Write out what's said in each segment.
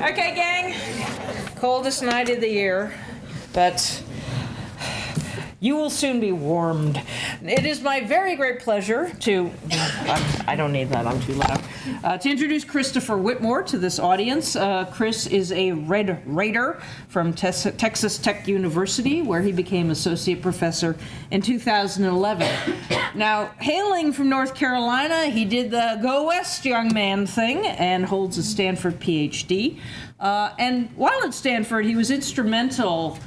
Okay, gang. Coldest night of the year, but you will soon be warmed. It is my very great pleasure to, I don't need that, I'm too loud, to introduce Christopher Witmore to this audience. Chris is a Red Raider from Texas Tech University, where he became associate professor in 2011. Now, hailing from North Carolina, he did the Go West young man thing and holds a Stanford PhD. And while at Stanford, he was instrumental,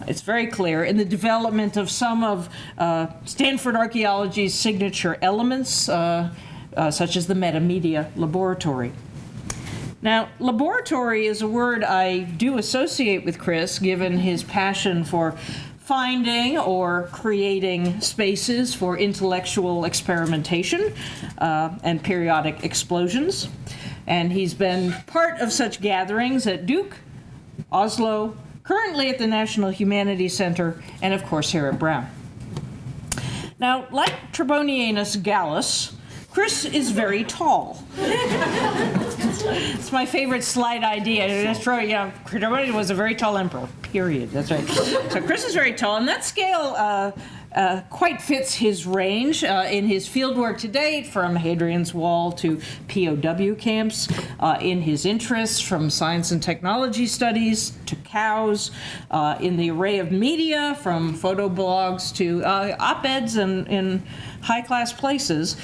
it's very clear, in the development of some of Stanford archaeology's signature elements, such as the metamedia laboratory. Now, laboratory is a word I do associate with Chris, given his passion for finding or creating spaces for intellectual experimentation and periodic explosions. And he's been part of such gatherings at Duke, Oslo, currently at the National Humanities Center, and of course here at Brown. Now, like Trebonianus Gallus, Chris is very tall. It's my favorite slide idea. Trebonianus was a very tall emperor, period. That's right. So Chris is very tall, and that scale quite fits his range in his fieldwork to date, from Hadrian's Wall to POW camps, in his interests from science and technology studies to cows, in the array of media from photo blogs to op-eds in high-class places.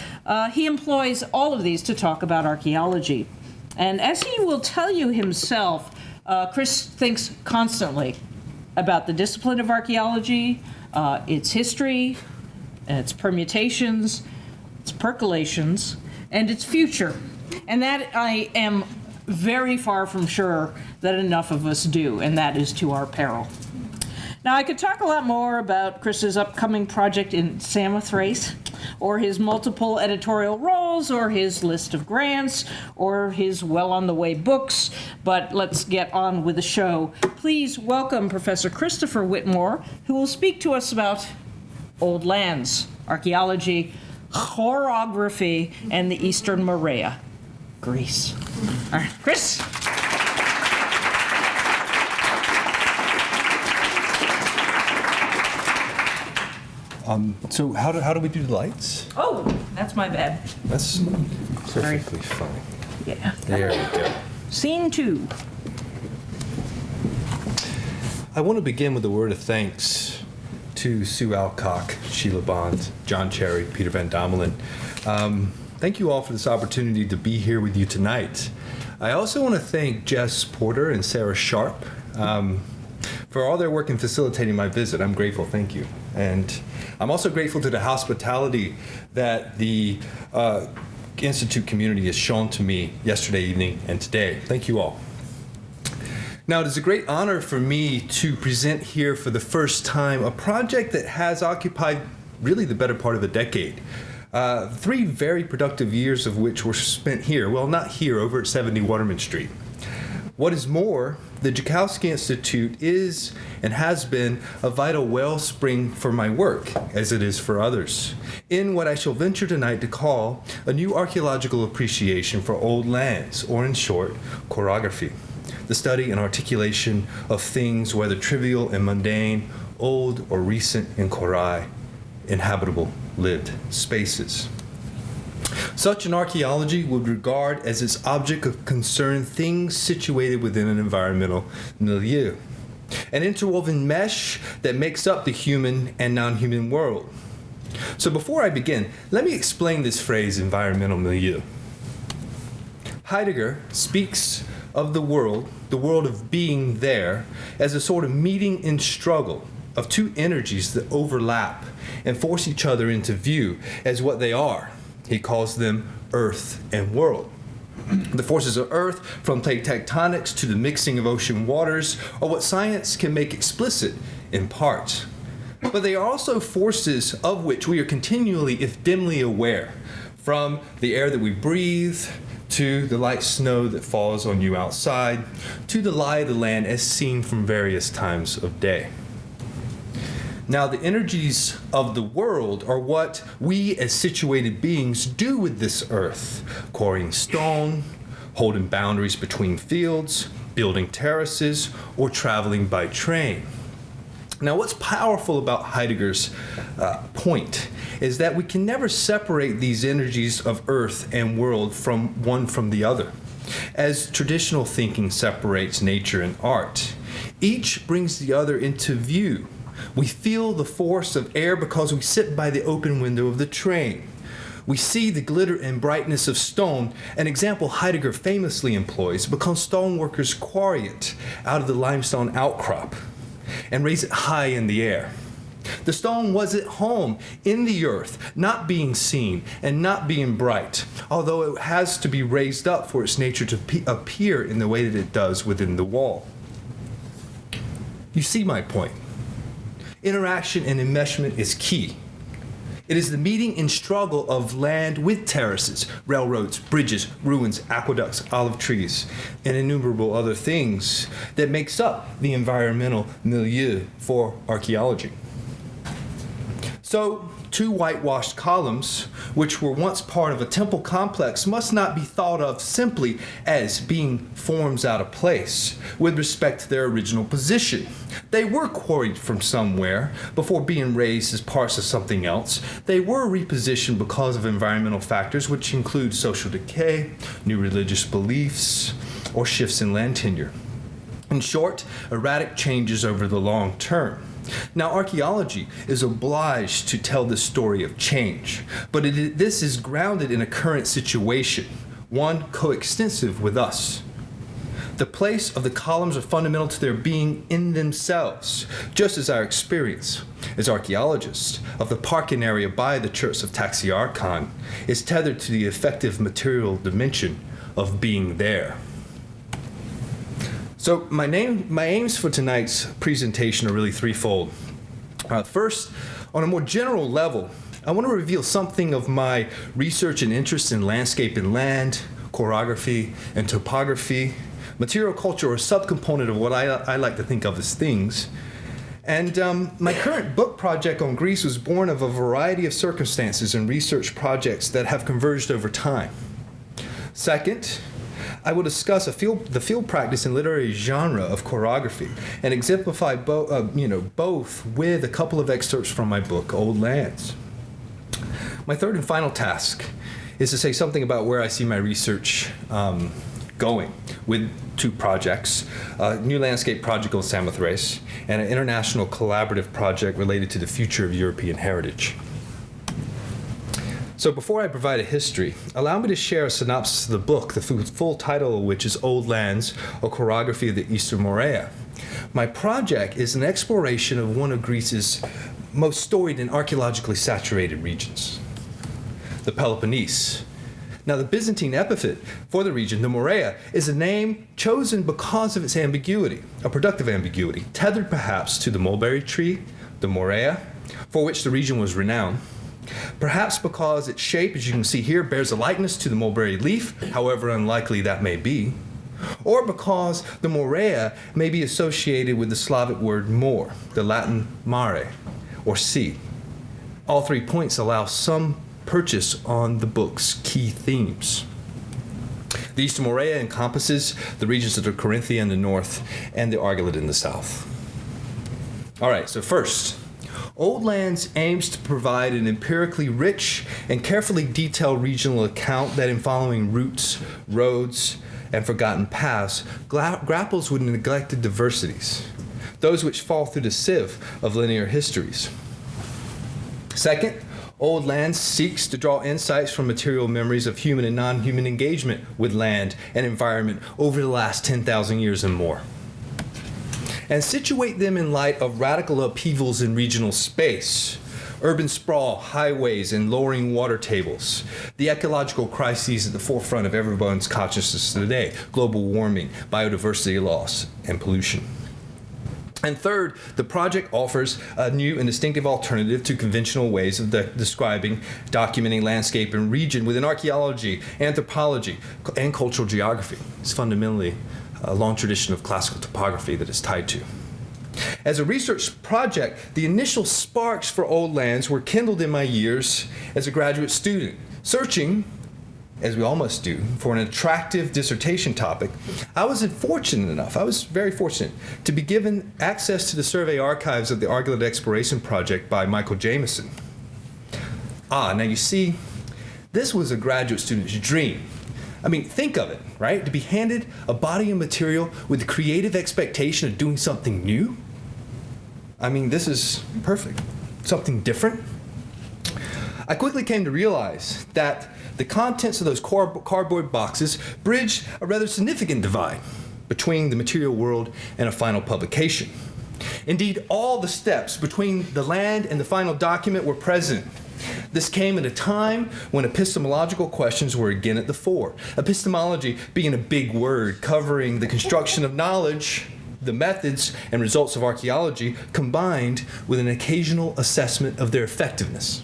He employs all of these to talk about archaeology. And as he will tell you himself, Chris thinks constantly about the discipline of archaeology, its history, its permutations, its percolations, and its future. And that I am very far from sure that enough of us do, and that is to our peril. Now, I could talk a lot more about Chris's upcoming project in Samothrace, or his multiple editorial roles, or his list of grants, or his well-on-the-way books, but let's get on with the show. Please welcome Professor Christopher Witmore, who will speak to us about old lands, archaeology, chorography, and the Eastern Morea, Greece. All right, Chris? So how do we do the lights? Oh, that's my bad. That's perfectly fine. Yeah. There we go. Scene 2. I want to begin with a word of thanks to Sue Alcock, Sheila Bond, John Cherry, Peter Van Domelen. Thank you all for this opportunity to be here with you tonight. I also want to thank Jess Porter and Sarah Sharp for all their work in facilitating my visit. I'm grateful, thank you. And I'm also grateful to the hospitality that the Institute community has shown to me yesterday evening and today. Thank you all. Now, it is a great honor for me to present here for the first time a project that has occupied really the better part of a decade. 3 very productive years of which were spent here. Well, not here, over at 70 Waterman Street. What is more, the Joukowsky Institute is and has been a vital wellspring for my work, as it is for others, in what I shall venture tonight to call a new archaeological appreciation for old lands, or in short, chorography, the study and articulation of things, whether trivial and mundane, old or recent in chorai, inhabitable, lived spaces. Such an archaeology would regard as its object of concern things situated within an environmental milieu, an interwoven mesh that makes up the human and non-human world. So before I begin, let me explain this phrase, environmental milieu. Heidegger speaks of the world of being there, as a sort of meeting in struggle of 2 energies that overlap and force each other into view as what they are. He calls them earth and world. The forces of earth, from plate tectonics to the mixing of ocean waters, are what science can make explicit in part. But they are also forces of which we are continually, if dimly, aware, from the air that we breathe, to the light snow that falls on you outside, to the lie of the land as seen from various times of day. Now, the energies of the world are what we as situated beings do with this earth, quarrying stone, holding boundaries between fields, building terraces, or traveling by train. Now, what's powerful about Heidegger's point is that we can never separate these energies of earth and world from one from the other. As traditional thinking separates nature and art, each brings the other into view. We feel the force of air because we sit by the open window of the train. We see the glitter and brightness of stone, an example Heidegger famously employs, because stoneworkers quarry it out of the limestone outcrop and raise it high in the air. The stone was at home in the earth, not being seen and not being bright, although it has to be raised up for its nature to appear in the way that it does within the wall. You see my point. Interaction and enmeshment is key. It is the meeting and struggle of land with terraces, railroads, bridges, ruins, aqueducts, olive trees, and innumerable other things that makes up the environmental milieu for archaeology. So, two whitewashed columns, which were once part of a temple complex, must not be thought of simply as being forms out of place with respect to their original position. They were quarried from somewhere before being raised as parts of something else. They were repositioned because of environmental factors, which include social decay, new religious beliefs, or shifts in land tenure. In short, erratic changes over the long term. Now, archaeology is obliged to tell the story of change, but this is grounded in a current situation, one coextensive with us. The place of the columns are fundamental to their being in themselves, just as our experience as archaeologists of the parking area by the Church of Taxiarchon is tethered to the effective material dimension of being there. So my aims for tonight's presentation are really threefold. First, on a more general level, I want to reveal something of my research and interest in landscape and land, chorography and topography, material culture, or a subcomponent of what I like to think of as things. And my current book project on Greece was born of a variety of circumstances and research projects that have converged over time. Second, I will discuss the field practice and literary genre of chorography and exemplify both with a couple of excerpts from my book, Old Lands. My third and final task is to say something about where I see my research going with two projects, a new landscape project on Samothrace and an international collaborative project related to the future of European heritage. So before I provide a history, allow me to share a synopsis of the book, the full title of which is Old Lands, a Chorography of the Eastern Morea. My project is an exploration of one of Greece's most storied and archaeologically saturated regions, the Peloponnese. Now, the Byzantine epithet for the region, the Morea, is a name chosen because of its ambiguity, a productive ambiguity, tethered perhaps to the mulberry tree, the Morea, for which the region was renowned. Perhaps because its shape, as you can see here, bears a likeness to the mulberry leaf, however unlikely that may be, or because the Morea may be associated with the Slavic word more, the Latin mare, or sea. All 3 points allow some purchase on the book's key themes. The Eastern Morea encompasses the regions of the Carinthia in the north and the Argolid in the south. All right, so first, Old Lands aims to provide an empirically rich and carefully detailed regional account that, in following routes, roads, and forgotten paths, grapples with neglected diversities, those which fall through the sieve of linear histories. Second, Old Lands seeks to draw insights from material memories of human and non-human engagement with land and environment over the last 10,000 years and more, and situate them in light of radical upheavals in regional space, urban sprawl, highways, and lowering water tables, the ecological crises at the forefront of everyone's consciousness today, global warming, biodiversity loss, and pollution. And third, the project offers a new and distinctive alternative to conventional ways of describing, documenting landscape and region within archaeology, anthropology, and cultural geography. It's fundamentally a long tradition of classical topography that it's tied to. As a research project, the initial sparks for Old Lands were kindled in my years as a graduate student, searching as we all must do, for an attractive dissertation topic, I was very fortunate to be given access to the survey archives of the Archaeology Exploration Project by Michael Jameson. Now you see, this was a graduate student's dream. I mean, think of it, right? To be handed a body of material with the creative expectation of doing something new. I mean, this is perfect. Something different. I quickly came to realize that the contents of those cardboard boxes bridged a rather significant divide between the material world and a final publication. Indeed, all the steps between the land and the final document were present. This came at a time when epistemological questions were again at the fore. Epistemology being a big word covering the construction of knowledge, the methods and results of archaeology, combined with an occasional assessment of their effectiveness.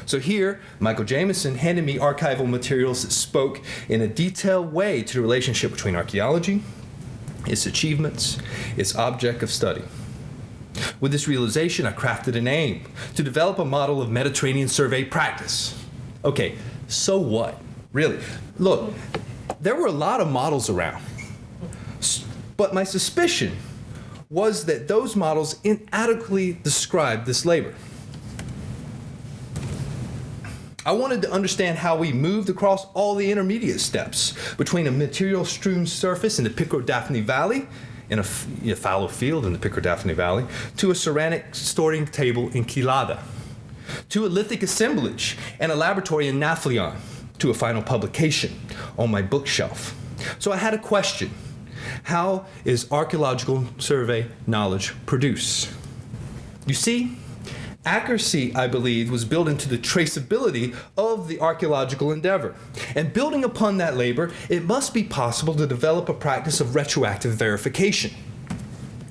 So here, Michael Jameson handed me archival materials that spoke in a detailed way to the relationship between archaeology, its achievements, its object of study. With this realization, I crafted an aim to develop a model of Mediterranean survey practice. Okay, so what? Really? Look, there were a lot of models around, but my suspicion was that those models inadequately described this labor. I wanted to understand how we moved across all the intermediate steps between a material-strewn surface in the Picro-Daphne Valley, in a fallow field in the Picro-Daphne Valley, to a ceramic storing table in Quilada, to a lithic assemblage and a laboratory in Naflion, to a final publication on my bookshelf. So I had a question. How is archaeological survey knowledge produced? You see, accuracy, I believe, was built into the traceability of the archaeological endeavor. And building upon that labor, it must be possible to develop a practice of retroactive verification.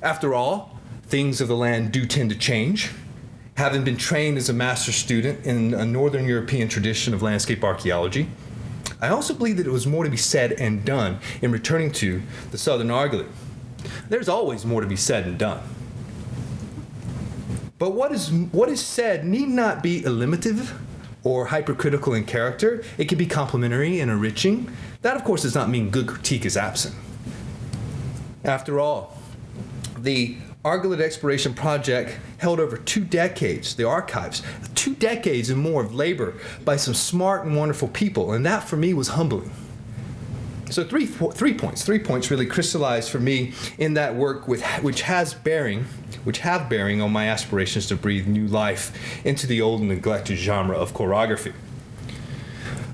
After all, things of the land do tend to change. Having been trained as a master's student in a Northern European tradition of landscape archaeology, I also believe that it was more to be said and done in returning to the Southern Argolid. There's always more to be said and done. But what is said need not be eliminative or hypercritical in character. It can be complementary and enriching. That, of course, does not mean good critique is absent. After all, the Argolid Exploration Project held over 2 decades, the archives, 2 decades and more of labor by some smart and wonderful people, and that for me was humbling. So three points really crystallized for me in that work which have bearing on my aspirations to breathe new life into the old and neglected genre of chorography.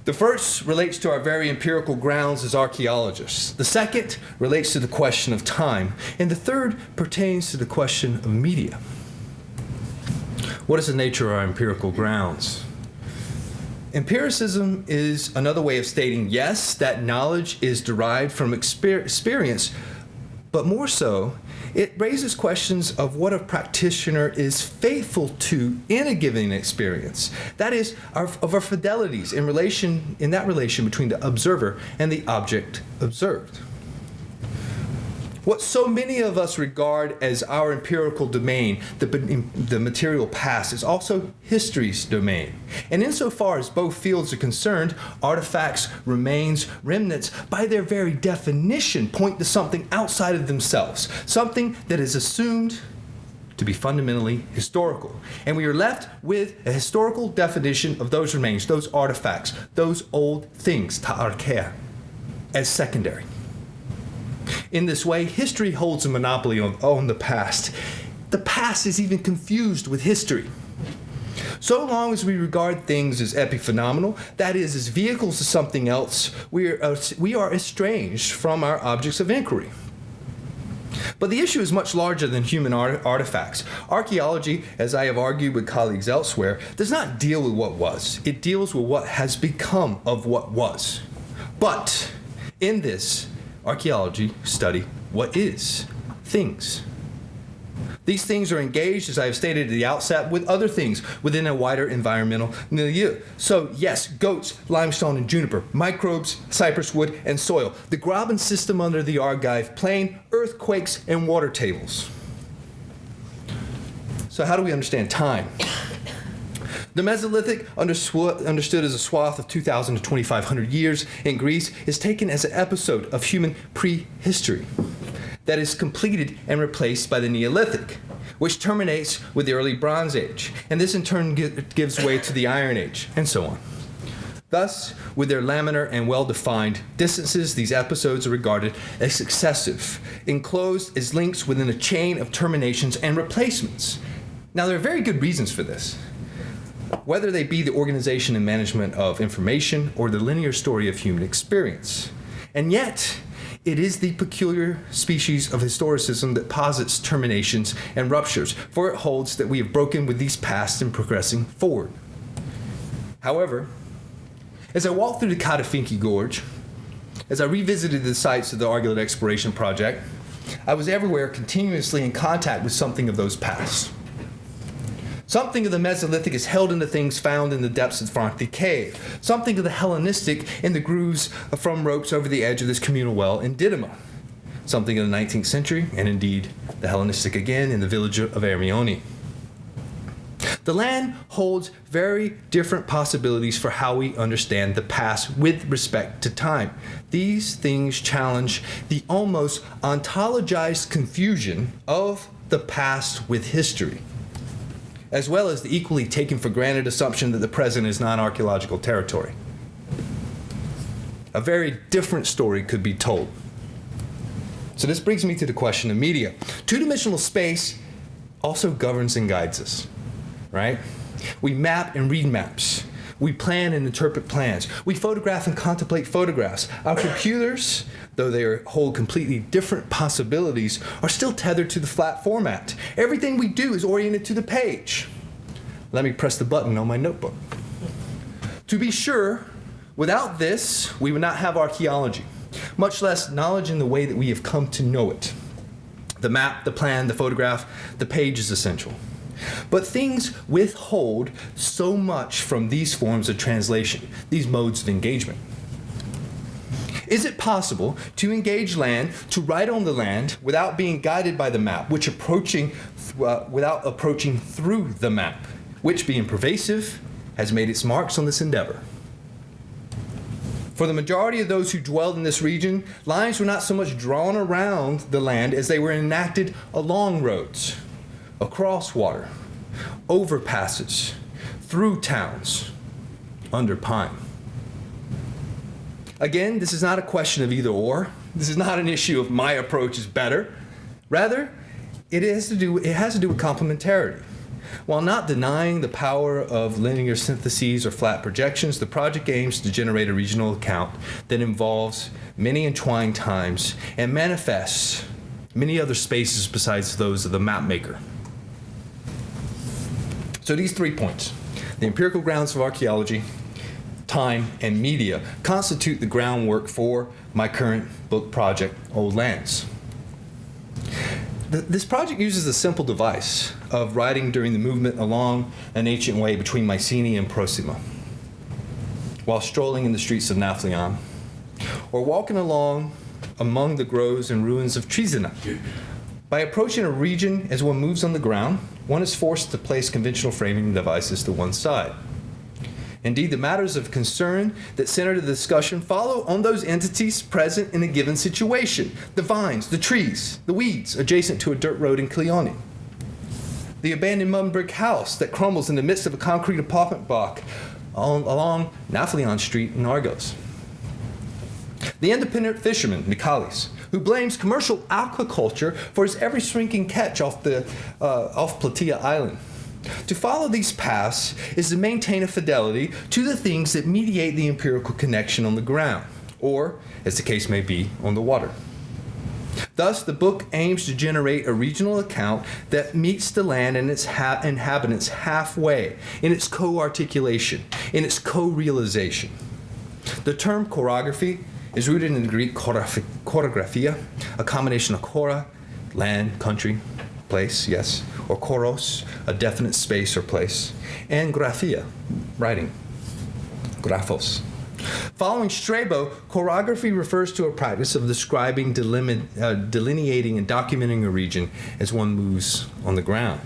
The first relates to our very empirical grounds as archaeologists. The second relates to the question of time. And the third pertains to the question of media. What is the nature of our empirical grounds? Empiricism is another way of stating, yes, that knowledge is derived from experience, but more so, it raises questions of what a practitioner is faithful to in a given experience. That is, of our fidelities in that relation between the observer and the object observed. What so many of us regard as our empirical domain, the material past, is also history's domain. And insofar as both fields are concerned, artifacts, remains, remnants, by their very definition, point to something outside of themselves, something that is assumed to be fundamentally historical. And we are left with a historical definition of those remains, those artifacts, those old things, ta archaea, as secondary. In this way, history holds a monopoly on the past. The past is even confused with history. So long as we regard things as epiphenomenal, that is, as vehicles to something else, we are estranged from our objects of inquiry. But the issue is much larger than human artifacts. Archaeology, as I have argued with colleagues elsewhere, does not deal with what was. It deals with what has become of what was. But in this, archaeology study what is, things. These things are engaged, as I have stated at the outset, with other things within a wider environmental milieu. So yes, goats, limestone and juniper, microbes, cypress wood, and soil. The Graben system under the Argive plain, earthquakes, and water tables. So how do we understand time? The Mesolithic, understood as a swath of 2,000 to 2,500 years in Greece, is taken as an episode of human prehistory that is completed and replaced by the Neolithic, which terminates with the early Bronze Age, and this in turn gives way to the Iron Age, and so on. Thus, with their laminar and well-defined distances, these episodes are regarded as successive, enclosed as links within a chain of terminations and replacements. Now, there are very good reasons for this, whether they be the organization and management of information or the linear story of human experience. And yet, it is the peculiar species of historicism that posits terminations and ruptures, for it holds that we have broken with these past and progressing forward. However, as I walked through the Katafinki Gorge, as I revisited the sites of the Archaeology Exploration Project, I was everywhere continuously in contact with something of those past. Something of the Mesolithic is held in the things found in the depths of the Franti Cave. Something of the Hellenistic in the grooves from ropes over the edge of this communal well in Didyma. Something of the 19th century, and indeed the Hellenistic again, in the village of Ermione. The land holds very different possibilities for how we understand the past with respect to time. These things challenge the almost ontologized confusion of the past with history, as well as the equally taken for granted assumption that the present is non-archaeological territory. A very different story could be told. So this brings me to the question of media. Two-dimensional space also governs and guides us, right? We map and read maps. We plan and interpret plans. We photograph and contemplate photographs. Our computers, though they hold completely different possibilities, are still tethered to the flat format. Everything we do is oriented to the page. Let me press the button on my notebook. To be sure, without this, we would not have archaeology, much less knowledge in the way that we have come to know it. The map, the plan, the photograph, the page is essential. But things withhold so much from these forms of translation, these modes of engagement. Is it possible to engage land, to write on the land, without being guided by the map, without approaching through the map, which, being pervasive, has made its marks on this endeavor? For the majority of those who dwelled in this region, lines were not so much drawn around the land as they were enacted along roads, across water, overpasses, through towns, under pine. Again, this is not a question of either or. This is not an issue of my approach is better. Rather, it has to do with complementarity. While not denying the power of linear syntheses or flat projections, the project aims to generate a regional account that involves many entwined times and manifests many other spaces besides those of the map maker. So these 3 points, the empirical grounds of archaeology, time, and media, constitute the groundwork for my current book project, Old Lands. This project uses a simple device of writing during the movement along an ancient way between Mycenae and Proxima, while strolling in the streets of Naflion, or walking along among the groves and ruins of Trizina. By approaching a region as one moves on the ground, one is forced to place conventional framing devices to one side. Indeed, the matters of concern that center the discussion follow on those entities present in a given situation: the vines, the trees, the weeds adjacent to a dirt road in Cleone, the abandoned mud brick house that crumbles in the midst of a concrete apartment block along Naflion Street in Argos, the independent fisherman, Michalis, who blames commercial aquaculture for his ever-shrinking catch off Plataea Island. To follow these paths is to maintain a fidelity to the things that mediate the empirical connection on the ground, or, as the case may be, on the water. Thus, the book aims to generate a regional account that meets the land and its inhabitants halfway in its co-articulation, in its co-realization. The term chorography is rooted in the Greek choreographia, a combination of chora, land, country, place, yes, or choros, a definite space or place, and graphia, writing, graphos. Following Strabo, chorography refers to a practice of describing, delineating, and documenting a region as one moves on the ground.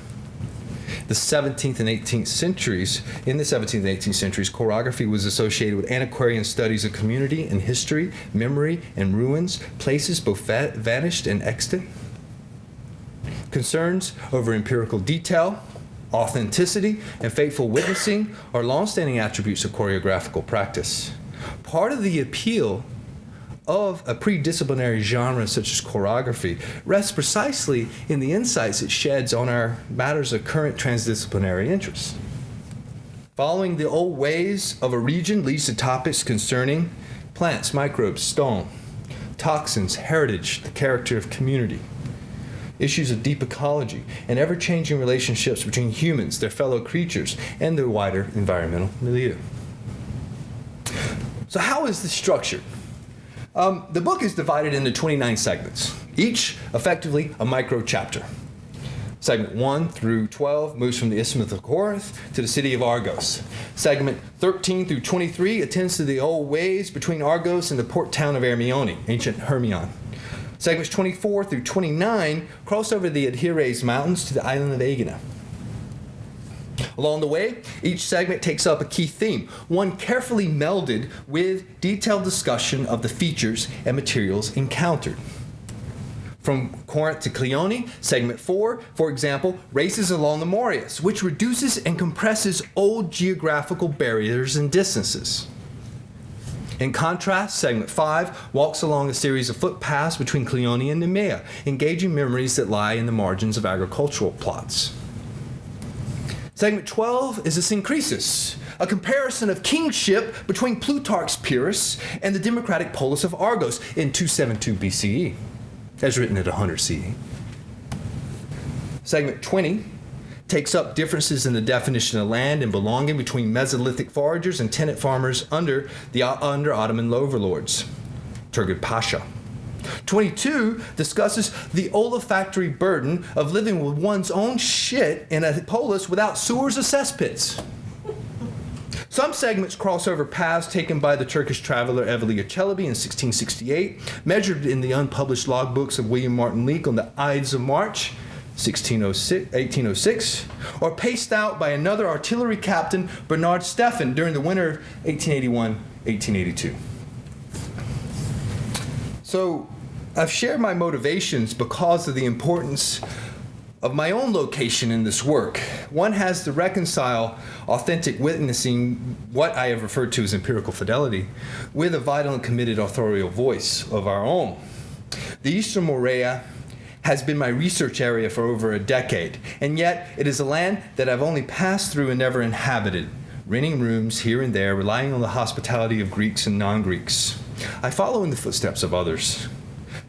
the 17th and 18th centuries. In the 17th and 18th centuries, choreography was associated with antiquarian studies of community and history, memory and ruins, places both vanished and extant. Concerns over empirical detail, authenticity, and faithful witnessing are long-standing attributes of choreographical practice. Part of the appeal of a pre-disciplinary genre such as choreography rests precisely in the insights it sheds on our matters of current transdisciplinary interest. Following the old ways of a region leads to topics concerning plants, microbes, stone, toxins, heritage, the character of community, issues of deep ecology, and ever-changing relationships between humans, their fellow creatures, and their wider environmental milieu. So how is this structured? The book is divided into 29 segments, each effectively a micro-chapter. Segment 1 through 12 moves from the Isthmus of Corinth to the city of Argos. Segment 13 through 23 attends to the old ways between Argos and the port town of Hermione, ancient Hermion. Segments 24 through 29 cross over the Adhires Mountains to the island of Aegina. Along the way, each segment takes up a key theme, one carefully melded with detailed discussion of the features and materials encountered. From Corinth to Cleone, segment 4, for example, races along the Moreas, which reduces and compresses old geographical barriers and distances. In contrast, segment 5 walks along a series of footpaths between Cleone and Nemea, engaging memories that lie in the margins of agricultural plots. Segment 12 is a synkresis, a comparison of kingship between Plutarch's Pyrrhus and the democratic polis of Argos in 272 BCE, as written at 100 CE. Segment 20 takes up differences in the definition of land and belonging between Mesolithic foragers and tenant farmers under Ottoman overlords, Turgut Pasha. 22 discusses the olfactory burden of living with one's own shit in a polis without sewers or cesspits. Some segments cross over paths taken by the Turkish traveler Evliya Çelebi in 1668, measured in the unpublished logbooks of William Martin Leake on the Ides of March, 1806, or paced out by another artillery captain, Bernard Steffen, during the winter of 1881-1882. So, I've shared my motivations because of the importance of my own location in this work. One has to reconcile authentic witnessing, what I have referred to as empirical fidelity, with a vital and committed authorial voice of our own. The Eastern Morea has been my research area for over a decade, and yet it is a land that I've only passed through and never inhabited, renting rooms here and there, relying on the hospitality of Greeks and non-Greeks. I follow in the footsteps of others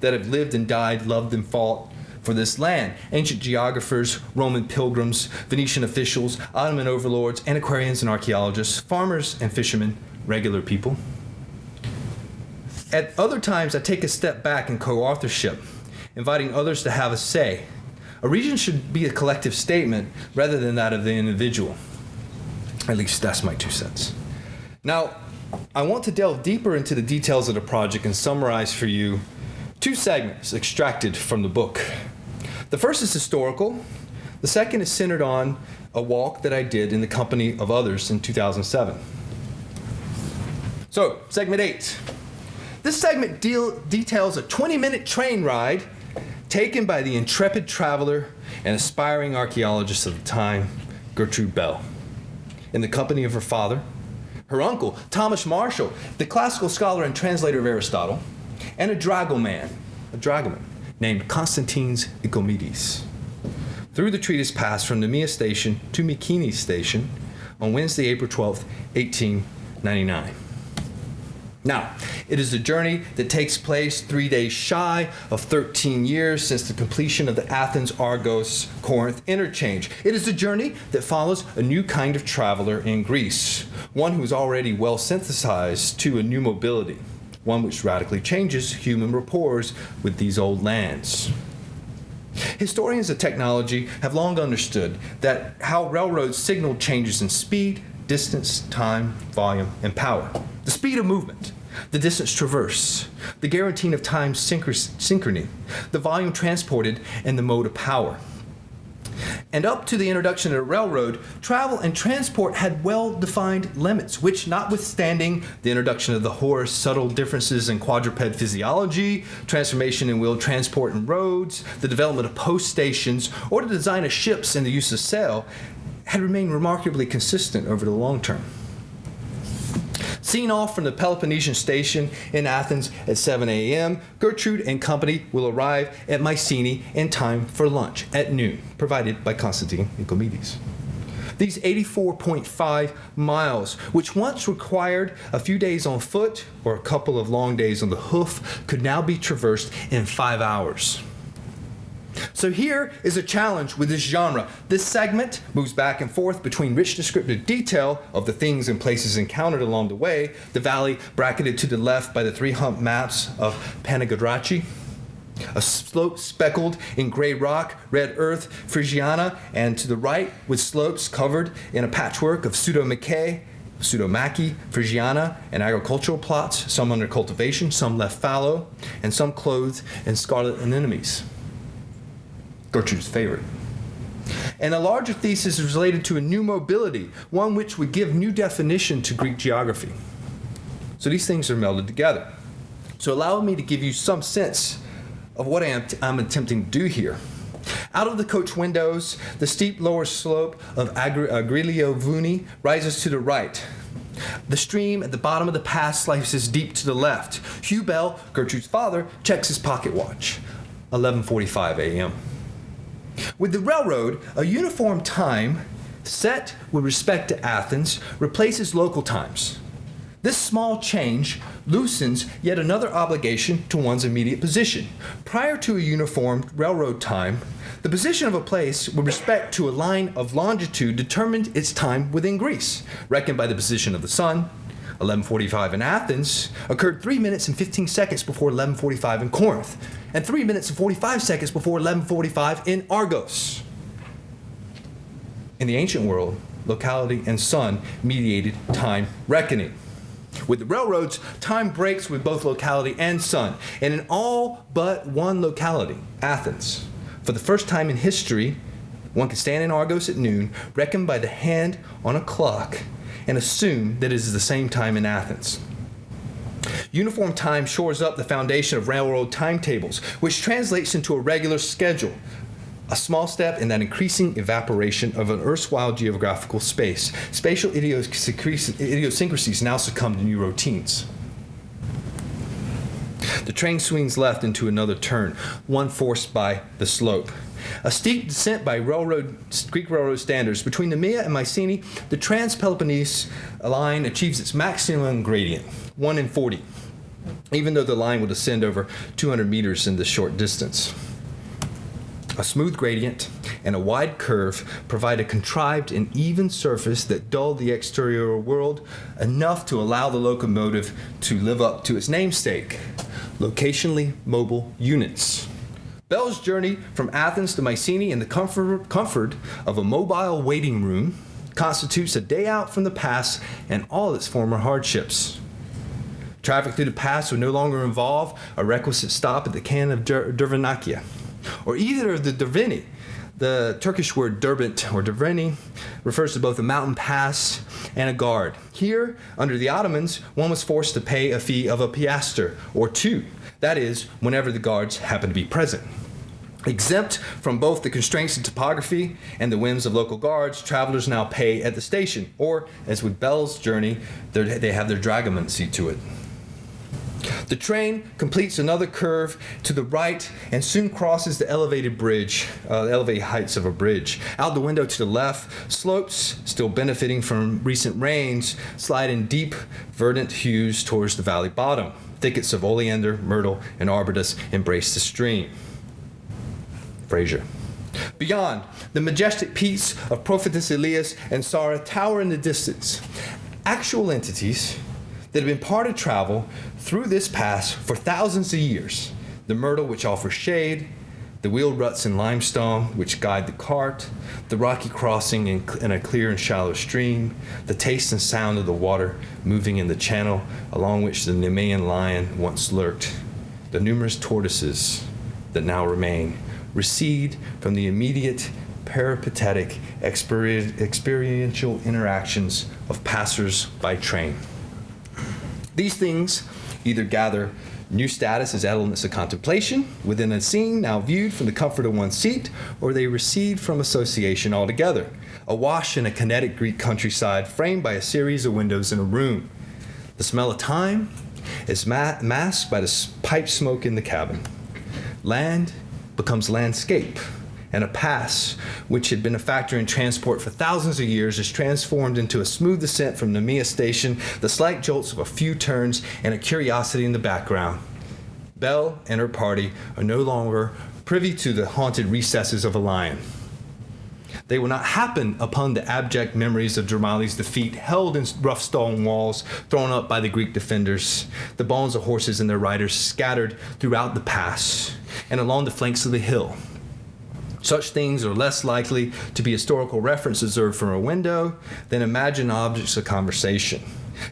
that have lived and died, loved and fought for this land. Ancient geographers, Roman pilgrims, Venetian officials, Ottoman overlords, antiquarians and archaeologists, farmers and fishermen, regular people. At other times, I take a step back in co-authorship, inviting others to have a say. A region should be a collective statement rather than that of the individual. At least that's my 2 cents. Now, I want to delve deeper into the details of the project and summarize for you 2 segments extracted from the book. The first is historical. The second is centered on a walk that I did in the company of others in 2007. So, segment 8. This segment details a 20-minute train ride taken by the intrepid traveler and aspiring archaeologist of the time, Gertrude Bell, in the company of her father, her uncle, Thomas Marshall, the classical scholar and translator of Aristotle, and a dragoman named Constantines Ikomedes. Through the treatise passed from Nemea Station to Mycenaean Station on Wednesday, April 12th, 1899. Now, it is a journey that takes place 3 days shy of 13 years since the completion of the Athens-Argos-Corinth interchange. It is a journey that follows a new kind of traveler in Greece, one who is already well synthesized to a new mobility, one which radically changes human rapport with these old lands. Historians of technology have long understood that how railroads signal changes in speed, distance, time, volume, and power. The speed of movement, the distance traversed, the guaranteeing of time synchrony, the volume transported, and the mode of power. And up to the introduction of the railroad, travel and transport had well-defined limits, which, notwithstanding the introduction of the horse, subtle differences in quadruped physiology, transformation in wheeled transport and roads, the development of post stations, or the design of ships and the use of sail, had remained remarkably consistent over the long term. Seen off from the Peloponnesian station in Athens at 7 a.m., Gertrude and company will arrive at Mycenae in time for lunch at noon, provided by Constantine Nicomedes. These 84.5 miles, which once required a few days on foot or a couple of long days on the hoof, could now be traversed in 5 hours. So here is a challenge with this genre. This segment moves back and forth between rich descriptive detail of the things and places encountered along the way, the valley bracketed to the left by the three-hump maps of Panagodrachi, a slope speckled in gray rock, red earth, Phrygiana, and to the right with slopes covered in a patchwork of pseudomachy, Phrygiana, and agricultural plots, some under cultivation, some left fallow, and some clothed in scarlet anemones. Gertrude's favorite. And a larger thesis is related to a new mobility, one which would give new definition to Greek geography. So these things are melded together. So allow me to give you some sense of what I'm attempting to do here. Out of the coach windows, the steep lower slope of Agrilio Vuni rises to the right. The stream at the bottom of the pass slices deep to the left. Hugh Bell, Gertrude's father, checks his pocket watch. 11:45 a.m. With the railroad, a uniform time set with respect to Athens replaces local times. This small change loosens yet another obligation to one's immediate position. Prior to a uniformed railroad time, the position of a place with respect to a line of longitude determined its time within Greece, reckoned by the position of the sun. 11:45 in Athens occurred 3 minutes and 15 seconds before 11:45 in Corinth, and 3 minutes and 45 seconds before 11:45 in Argos. In the ancient world, locality and sun mediated time reckoning. With the railroads, time breaks with both locality and sun, and in all but one locality, Athens. For the first time in history, one can stand in Argos at noon, reckon by the hand on a clock, and assume that it is the same time in Athens. Uniform time shores up the foundation of railroad timetables, which translates into a regular schedule, a small step in that increasing evaporation of an erstwhile geographical space. Spatial idiosyncrasies now succumb to new routines. The train swings left into another turn, one forced by the slope. A steep descent by Greek railroad standards. Between Nemea and Mycenae, the Trans-Peloponnese line achieves its maximum gradient, 1 in 40, even though the line will descend over 200 meters in this short distance. A smooth gradient and a wide curve provide a contrived and even surface that dulled the exterior world enough to allow the locomotive to live up to its namesake, locationally mobile units. Bell's journey from Athens to Mycenae in the comfort of a mobile waiting room constitutes a day out from the pass and all its former hardships. Traffic through the pass would no longer involve a requisite stop at the canon of Dervanakia, or either of the Dervini. The Turkish word Derbent or Derveni refers to both a mountain pass and a guard. Here, under the Ottomans, one was forced to pay a fee of a piaster or two. That is, whenever the guards happened to be present. Exempt from both the constraints of topography and the whims of local guards, travelers now pay at the station, or, as with Bell's journey, they have their dragoman see to it. The train completes another curve to the right and soon crosses the elevated heights of a bridge. Out the window to the left, slopes, still benefiting from recent rains, slide in deep, verdant hues towards the valley bottom. Thickets of oleander, myrtle, and arbutus embrace the stream. Fraser. Beyond, the majestic peaks of Prophetess Elias and Sara tower in the distance. Actual entities that have been part of travel through this pass for thousands of years. The myrtle, which offers shade, the wheeled ruts in limestone, which guide the cart, the rocky crossing in a clear and shallow stream, the taste and sound of the water moving in the channel along which the Nemean lion once lurked, the numerous tortoises that now remain, recede from the immediate peripatetic experiential interactions of passers by train. These things either gather new status as elements of contemplation within a scene now viewed from the comfort of one's seat, or they recede from association altogether, awash in a kinetic Greek countryside framed by a series of windows in a room. The smell of time is masked by the pipe smoke in the cabin. Land becomes landscape, and a pass, which had been a factor in transport for thousands of years, is transformed into a smooth descent from Nemea station, the slight jolts of a few turns, and a curiosity in the background. Belle and her party are no longer privy to the haunted recesses of a lion. They will not happen upon the abject memories of Donnelley's defeat, held in rough stone walls thrown up by the Greek defenders, the bones of horses and their riders scattered throughout the pass and along the flanks of the hill. Such things are less likely to be historical references observed from a window than imagined objects of conversation.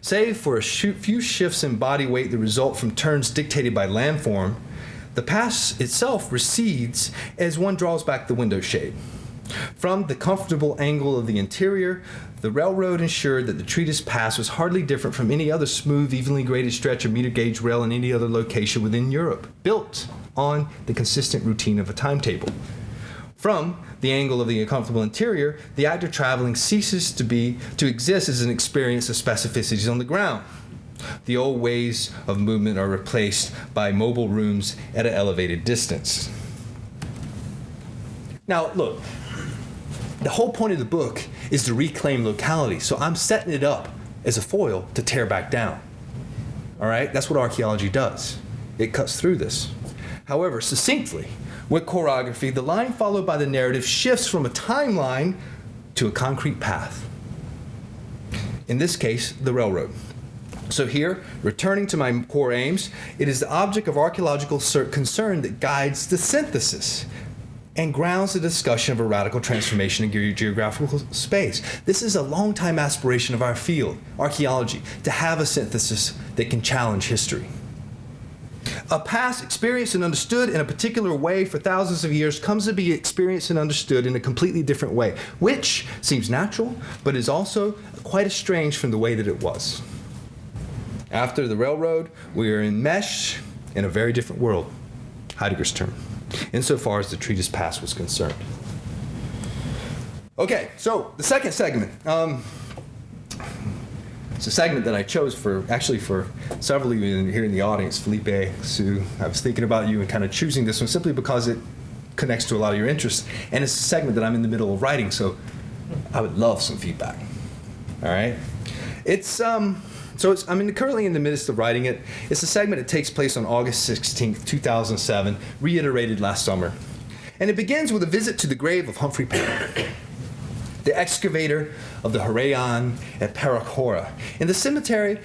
Save for a few shifts in body weight that result from turns dictated by landform, the pass itself recedes as one draws back the window shade. From the comfortable angle of the interior, the railroad ensured that the treatise pass was hardly different from any other smooth, evenly graded stretch of meter gauge rail in any other location within Europe, built on the consistent routine of a timetable. From the angle of the uncomfortable interior, the act of traveling ceases to exist as an experience of specificities on the ground. The old ways of movement are replaced by mobile rooms at an elevated distance. Now, look, the whole point of the book is to reclaim locality, so I'm setting it up as a foil to tear back down. All right? That's what archaeology does. It cuts through this. However, succinctly, with choreography, the line followed by the narrative shifts from a timeline to a concrete path. In this case, the railroad. So here, returning to my core aims, it is the object of archaeological concern that guides the synthesis and grounds the discussion of a radical transformation in geographical space. This is a long-time aspiration of our field, archaeology, to have a synthesis that can challenge history. A past experienced and understood in a particular way for thousands of years comes to be experienced and understood in a completely different way, which seems natural, but is also quite estranged from the way that it was. After the railroad, we are enmeshed in a very different world, Heidegger's term, insofar as the treatise past was concerned. Okay, so the second segment. It's a segment that I chose for several of you here in the audience, Felipe, Sue. I was thinking about you and kind of choosing this one simply because it connects to a lot of your interests. And it's a segment that I'm in the middle of writing, so I would love some feedback. All right? I'm currently in the midst of writing it. It's a segment that takes place on August 16th, 2007, reiterated last summer. And it begins with a visit to the grave of Humphrey Payne, the excavator of the Heraeon at Parachora, in the cemetery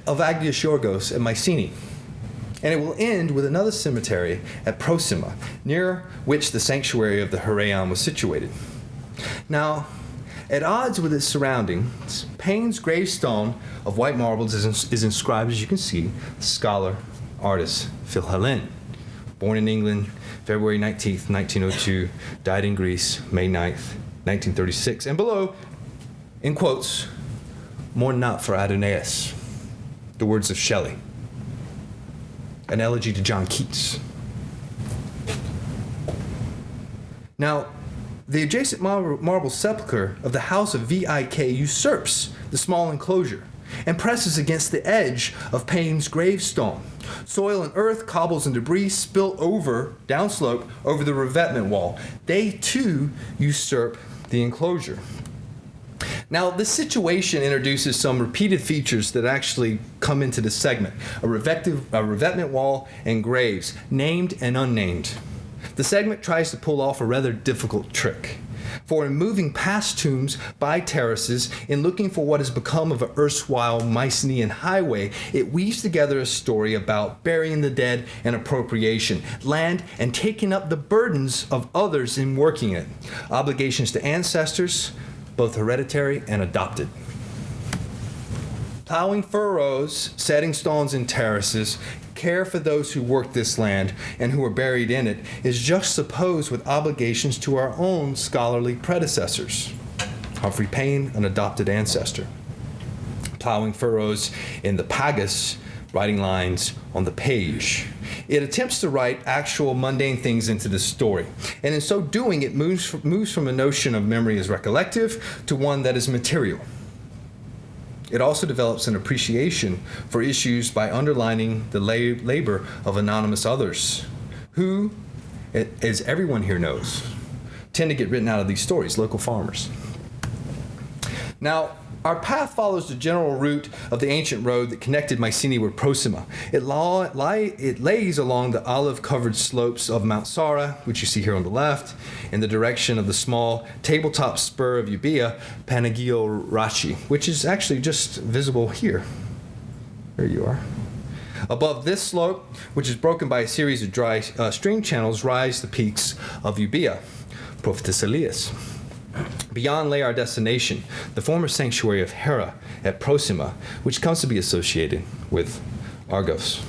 of Agios at Mycenae. And it will end with another cemetery at Proxima, near which the sanctuary of the Heraeon was situated. Now, at odds with its surroundings, Payne's gravestone of white marbles is inscribed, as you can see, scholar, artist, Phil Helene, born in England, February 19th, 1902, died in Greece, May 9th, 1936, and below, in quotes, "Mourn not for Adonais," the words of Shelley, an elegy to John Keats. Now, the adjacent marble sepulchre of the house of VIK usurps the small enclosure and presses against the edge of Payne's gravestone. Soil and earth, cobbles and debris spill over, downslope, over the revetment wall. They, too, usurp the enclosure. Now, this situation introduces some repeated features that actually come into the segment. A revetment wall and graves, named and unnamed. The segment tries to pull off a rather difficult trick. For in moving past tombs by terraces, in looking for what has become of an erstwhile Mycenaean highway, it weaves together a story about burying the dead and appropriation, land and taking up the burdens of others in working it, obligations to ancestors, both hereditary and adopted. Plowing furrows, setting stones in terraces, care for those who worked this land and who are buried in it is juxtaposed with obligations to our own scholarly predecessors. Humphrey Payne, an adopted ancestor, plowing furrows in the pagus, writing lines on the page. It attempts to write actual mundane things into the story, and in so doing, it moves from a notion of memory as recollective to one that is material. It also develops an appreciation for issues by underlining the labor of anonymous others, who, as everyone here knows, tend to get written out of these stories, local farmers. Now, our path follows the general route of the ancient road that connected Mycenae with Proxima. It lays along the olive-covered slopes of Mount Sara, which you see here on the left, in the direction of the small tabletop spur of Euboea, Panagiorachi, which is actually just visible here. There you are. Above this slope, which is broken by a series of dry stream channels, rise the peaks of Euboea, Prophetess Elias. Beyond lay our destination, the former sanctuary of Hera at Proxima, which comes to be associated with Argos.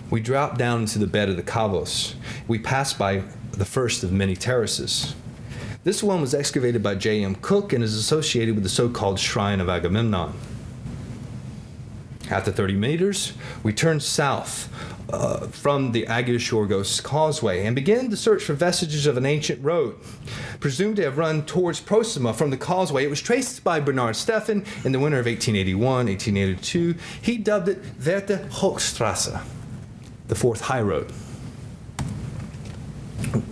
We drop down into the bed of the Kavos. We pass by the first of many terraces. This one was excavated by J.M. Cook and is associated with the so-called Shrine of Agamemnon. After 30 meters, we turn south from the Agios Causeway and begin the search for vestiges of an ancient road, presumed to have run towards Proxima from the causeway. It was traced by Bernard Steffen in the winter of 1881-1882. He dubbed it Verte Hochstrasse, the fourth high road.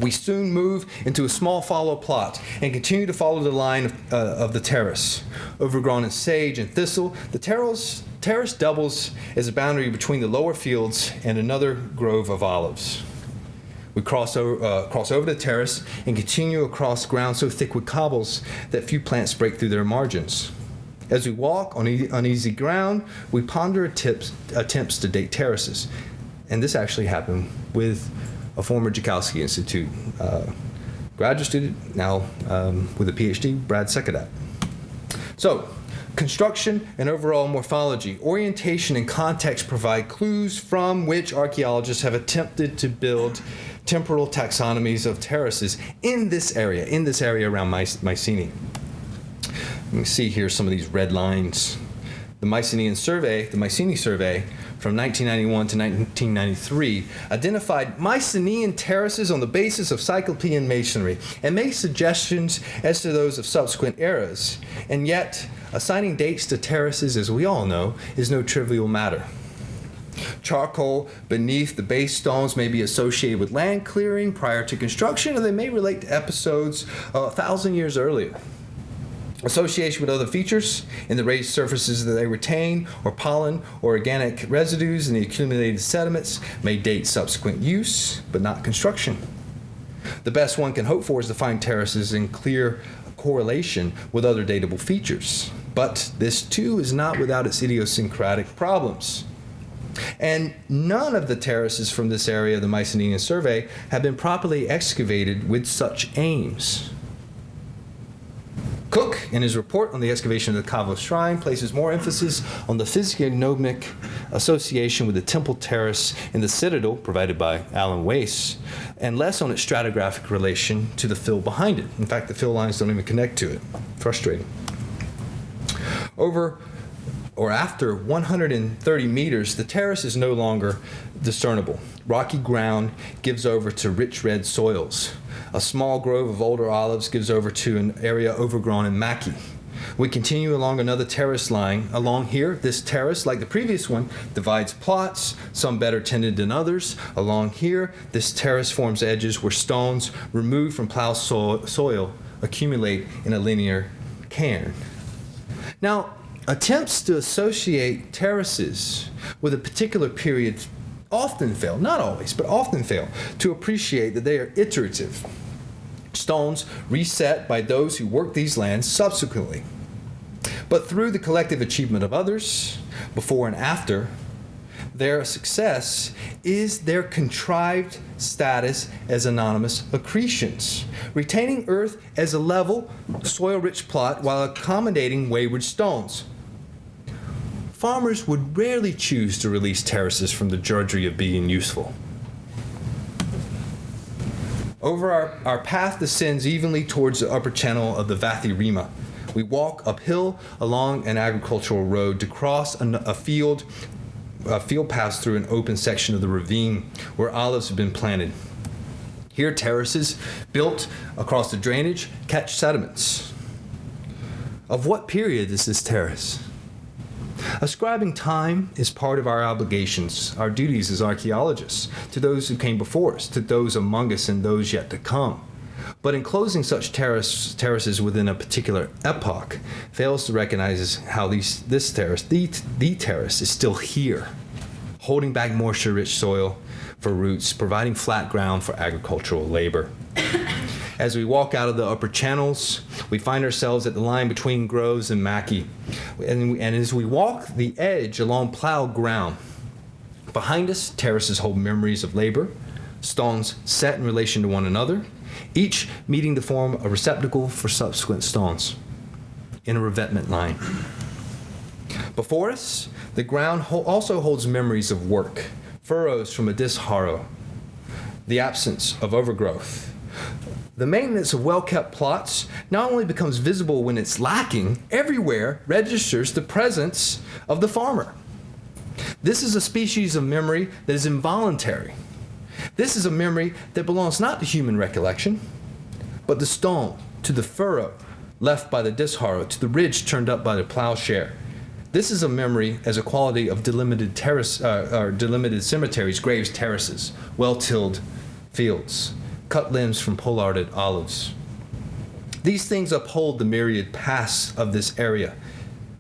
We soon move into a small follow plot and continue to follow the line of the terrace. Overgrown in sage and thistle, the terrace doubles as a boundary between the lower fields and another grove of olives. We cross over the terrace and continue across ground so thick with cobbles that few plants break through their margins. As we walk on uneasy ground, we ponder attempts to date terraces. And this actually happened with a former Joukowsky Institute graduate student, now with a PhD, Brad Sekadat. So, construction and overall morphology, orientation, and context provide clues from which archaeologists have attempted to build temporal taxonomies of terraces in this area around Mycenae. Let me see here some of these red lines. The Mycenaean Survey, from 1991 to 1993, identified Mycenaean terraces on the basis of Cyclopean masonry and made suggestions as to those of subsequent eras. And yet, assigning dates to terraces, as we all know, is no trivial matter. Charcoal beneath the base stones may be associated with land clearing prior to construction, or they may relate to episodes 1,000 years earlier. Association with other features in the raised surfaces that they retain, or pollen or organic residues in the accumulated sediments, may date subsequent use, but not construction. The best one can hope for is to find terraces in clear correlation with other datable features. But this too is not without its idiosyncratic problems. And none of the terraces from this area of the Mycenaean Survey have been properly excavated with such aims. Cook, in his report on the excavation of the Kavos Shrine, places more emphasis on the physiognomic association with the temple terrace in the citadel, provided by Alan Weiss, and less on its stratigraphic relation to the fill behind it. In fact, the fill lines don't even connect to it. Frustrating. After 130 meters, the terrace is no longer discernible. Rocky ground gives over to rich red soils. A small grove of older olives gives over to an area overgrown in maquis. We continue along another terrace line. Along here, this terrace, like the previous one, divides plots, some better tended than others. Along here, this terrace forms edges where stones removed from plow soil accumulate in a linear cairn. Now, attempts to associate terraces with a particular period often fail, not always, but often fail, to appreciate that they are iterative. Stones reset by those who work these lands subsequently. But through the collective achievement of others, before and after, their success is their contrived status as anonymous accretions, retaining earth as a level, soil-rich plot while accommodating wayward stones. farmers would rarely choose to release terraces from the drudgery of being useful. Over our path descends evenly towards the upper channel of the Vathirima. We walk uphill along an agricultural road to cross a field paths through an open section of the ravine where olives have been planted. Here, terraces built across the drainage catch sediments. Of what period is this terrace? Ascribing time is part of our obligations, our duties as archaeologists, to those who came before us, to those among us and those yet to come. But enclosing such terraces within a particular epoch fails to recognize how this terrace, the terrace, is still here, holding back moisture-rich soil for roots, providing flat ground for agricultural labor. As we walk out of the upper channels, we find ourselves at the line between groves and maquis. And as we walk the edge along plowed ground, behind us, terraces hold memories of labor, stones set in relation to one another, each meeting to form a receptacle for subsequent stones in a revetment line. Before us, the ground also holds memories of work, furrows from a disc harrow, the absence of overgrowth. The maintenance of well-kept plots not only becomes visible when it's lacking, everywhere registers the presence of the farmer. This is a species of memory that is involuntary. This is a memory that belongs not to human recollection, but the stone, to the furrow left by the disc harrow, to the ridge turned up by the plowshare. This is a memory as a quality of delimited cemeteries, graves, terraces, well-tilled fields, cut limbs from pollarded olives. These things uphold the myriad paths of this area.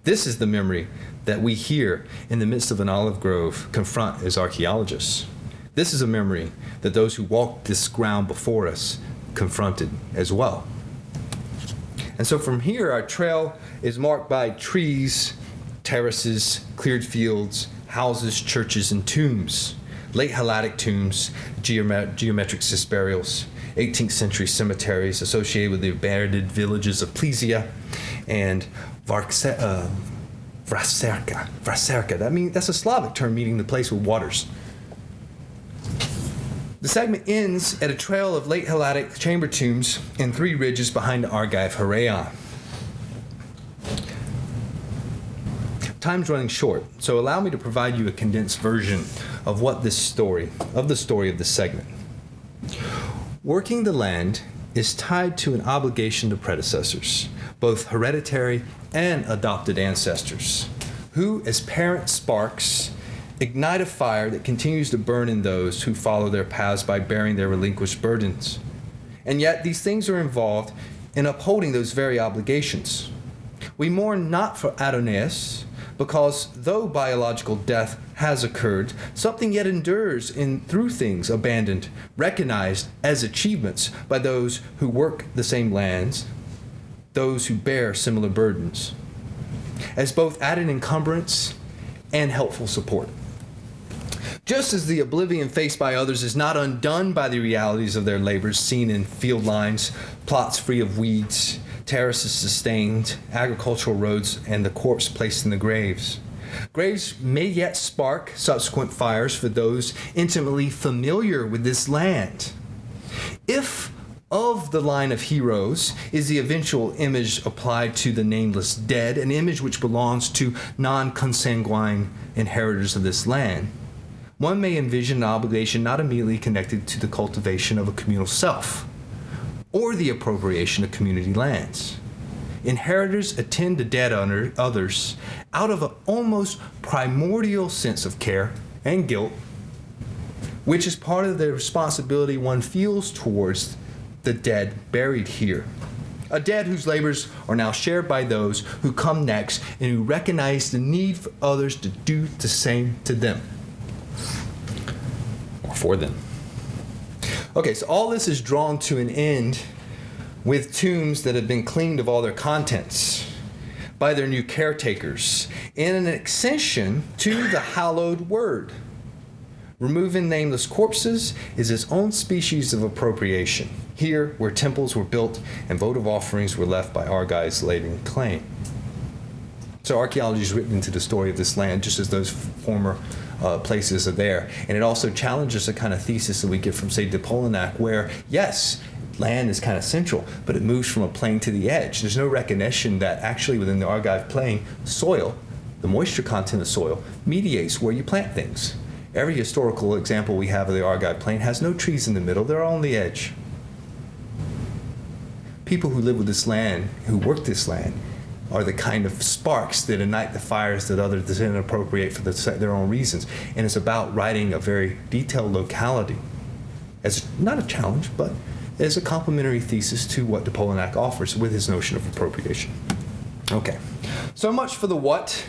This is the memory that we here in the midst of an olive grove confront as archaeologists. This is a memory that those who walked this ground before us confronted as well. And so from here, our trail is marked by trees, terraces, cleared fields, houses, churches, and tombs. Late Helladic tombs, geometric burials, 18th century cemeteries associated with the abandoned villages of Plesia and Vraserka. That's a Slavic term meaning the place with waters. The segment ends at a trail of late Helladic chamber tombs and 3 ridges behind the Argive Heraion. Time's running short, so allow me to provide you a condensed version of the story of this segment. Working the land is tied to an obligation to predecessors, both hereditary and adopted ancestors, who, as parent sparks, ignite a fire that continues to burn in those who follow their paths by bearing their relinquished burdens. And yet these things are involved in upholding those very obligations. We mourn not for Adonais, because though biological death has occurred, something yet endures through things abandoned, recognized as achievements by those who work the same lands, those who bear similar burdens, as both added encumbrance and helpful support. Just as the oblivion faced by others is not undone by the realities of their labors seen in field lines, plots free of weeds, terraces sustained, agricultural roads, and the corpse placed in the graves. Graves may yet spark subsequent fires for those intimately familiar with this land. If of the line of heroes is the eventual image applied to the nameless dead, an image which belongs to non-consanguine inheritors of this land, one may envision an obligation not immediately connected to the cultivation of a communal self or the appropriation of community lands. Inheritors attend to dead others out of an almost primordial sense of care and guilt, which is part of the responsibility one feels towards the dead buried here. A dead whose labors are now shared by those who come next and who recognize the need for others to do the same to them. Or for them. Okay, so all this is drawn to an end with tombs that have been cleaned of all their contents by their new caretakers in an accession to the hallowed word. Removing nameless corpses is its own species of appropriation, here where temples were built and votive offerings were left by Argives laying claim. So archaeology is written into the story of this land, just as those former places are there. And it also challenges the kind of thesis that we get from, say, de Polignac, where, yes, land is kind of central, but it moves from a plain to the edge. There's no recognition that actually within the Argive plain, soil, the moisture content of soil, mediates where you plant things. Every historical example we have of the Argive plain has no trees in the middle, they're all on the edge. People who live with this land, who work this land, are the kind of sparks that ignite the fires that others then appropriate for their own reasons. And it's about writing a very detailed locality as not a challenge, but as a complementary thesis to what de Polignac offers with his notion of appropriation. Okay, so much for the what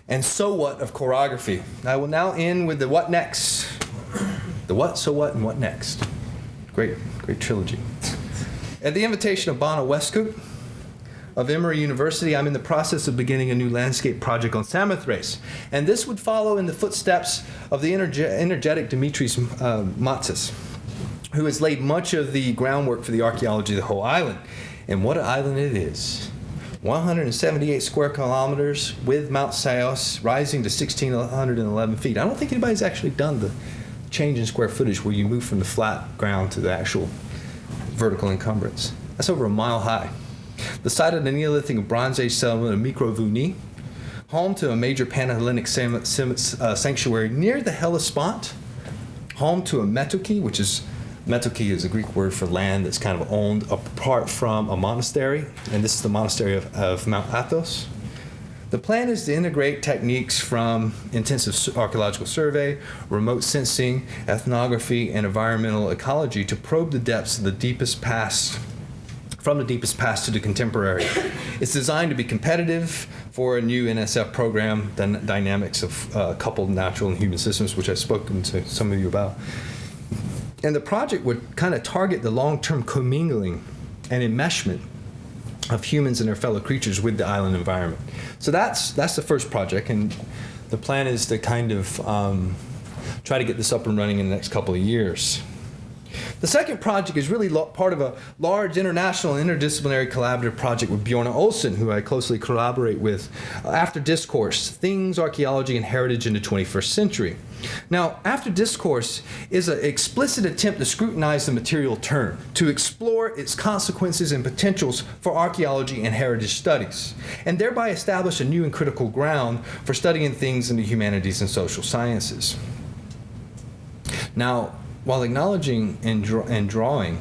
and so what of chorography. I will now end with the what next. The what, so what, and what next. Great trilogy. At the invitation of Bana Westcoop of Emory University, I'm in the process of beginning a new landscape project on Samothrace. And this would follow in the footsteps of the energetic Dimitris Matzis, who has laid much of the groundwork for the archaeology of the whole island. And what an island it is. 178 square kilometers with Mount Saos rising to 1,611 feet. I don't think anybody's actually done the change in square footage where you move from the flat ground to the actual vertical encumbrance. That's over a mile high. The site of the Neolithic and Bronze Age settlement of Mikrovuni, home to a major Panhellenic sanctuary near the Hellespont, home to a metoki, which is metoki is a Greek word for land that's kind of owned apart from a monastery, and this is the monastery of Mount Athos. The plan is to integrate techniques from intensive archaeological survey, remote sensing, ethnography, and environmental ecology to probe the depths of the deepest past, from the deepest past to the contemporary. It's designed to be competitive for a new NSF program, the dynamics of coupled natural and human systems, which I've spoken to some of you about. And the project would kind of target the long-term commingling and enmeshment of humans and their fellow creatures with the island environment. So that's the first project, and the plan is to kind of try to get this up and running in the next couple of years. The second project is really part of a large international interdisciplinary collaborative project with Bjorn Olsen, who I closely collaborate with, After Discourse, Things, Archaeology, and Heritage in the 21st Century. Now, After Discourse is an explicit attempt to scrutinize the material term, to explore its consequences and potentials for archaeology and heritage studies, and thereby establish a new and critical ground for studying things in the humanities and social sciences. Now, while acknowledging and drawing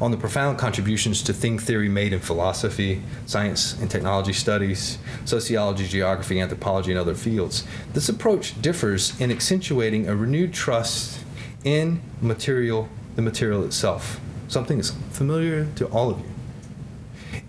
on the profound contributions to thing theory made in philosophy, science and technology studies, sociology, geography, anthropology, and other fields, this approach differs in accentuating a renewed trust in the material itself, something that's familiar to all of you.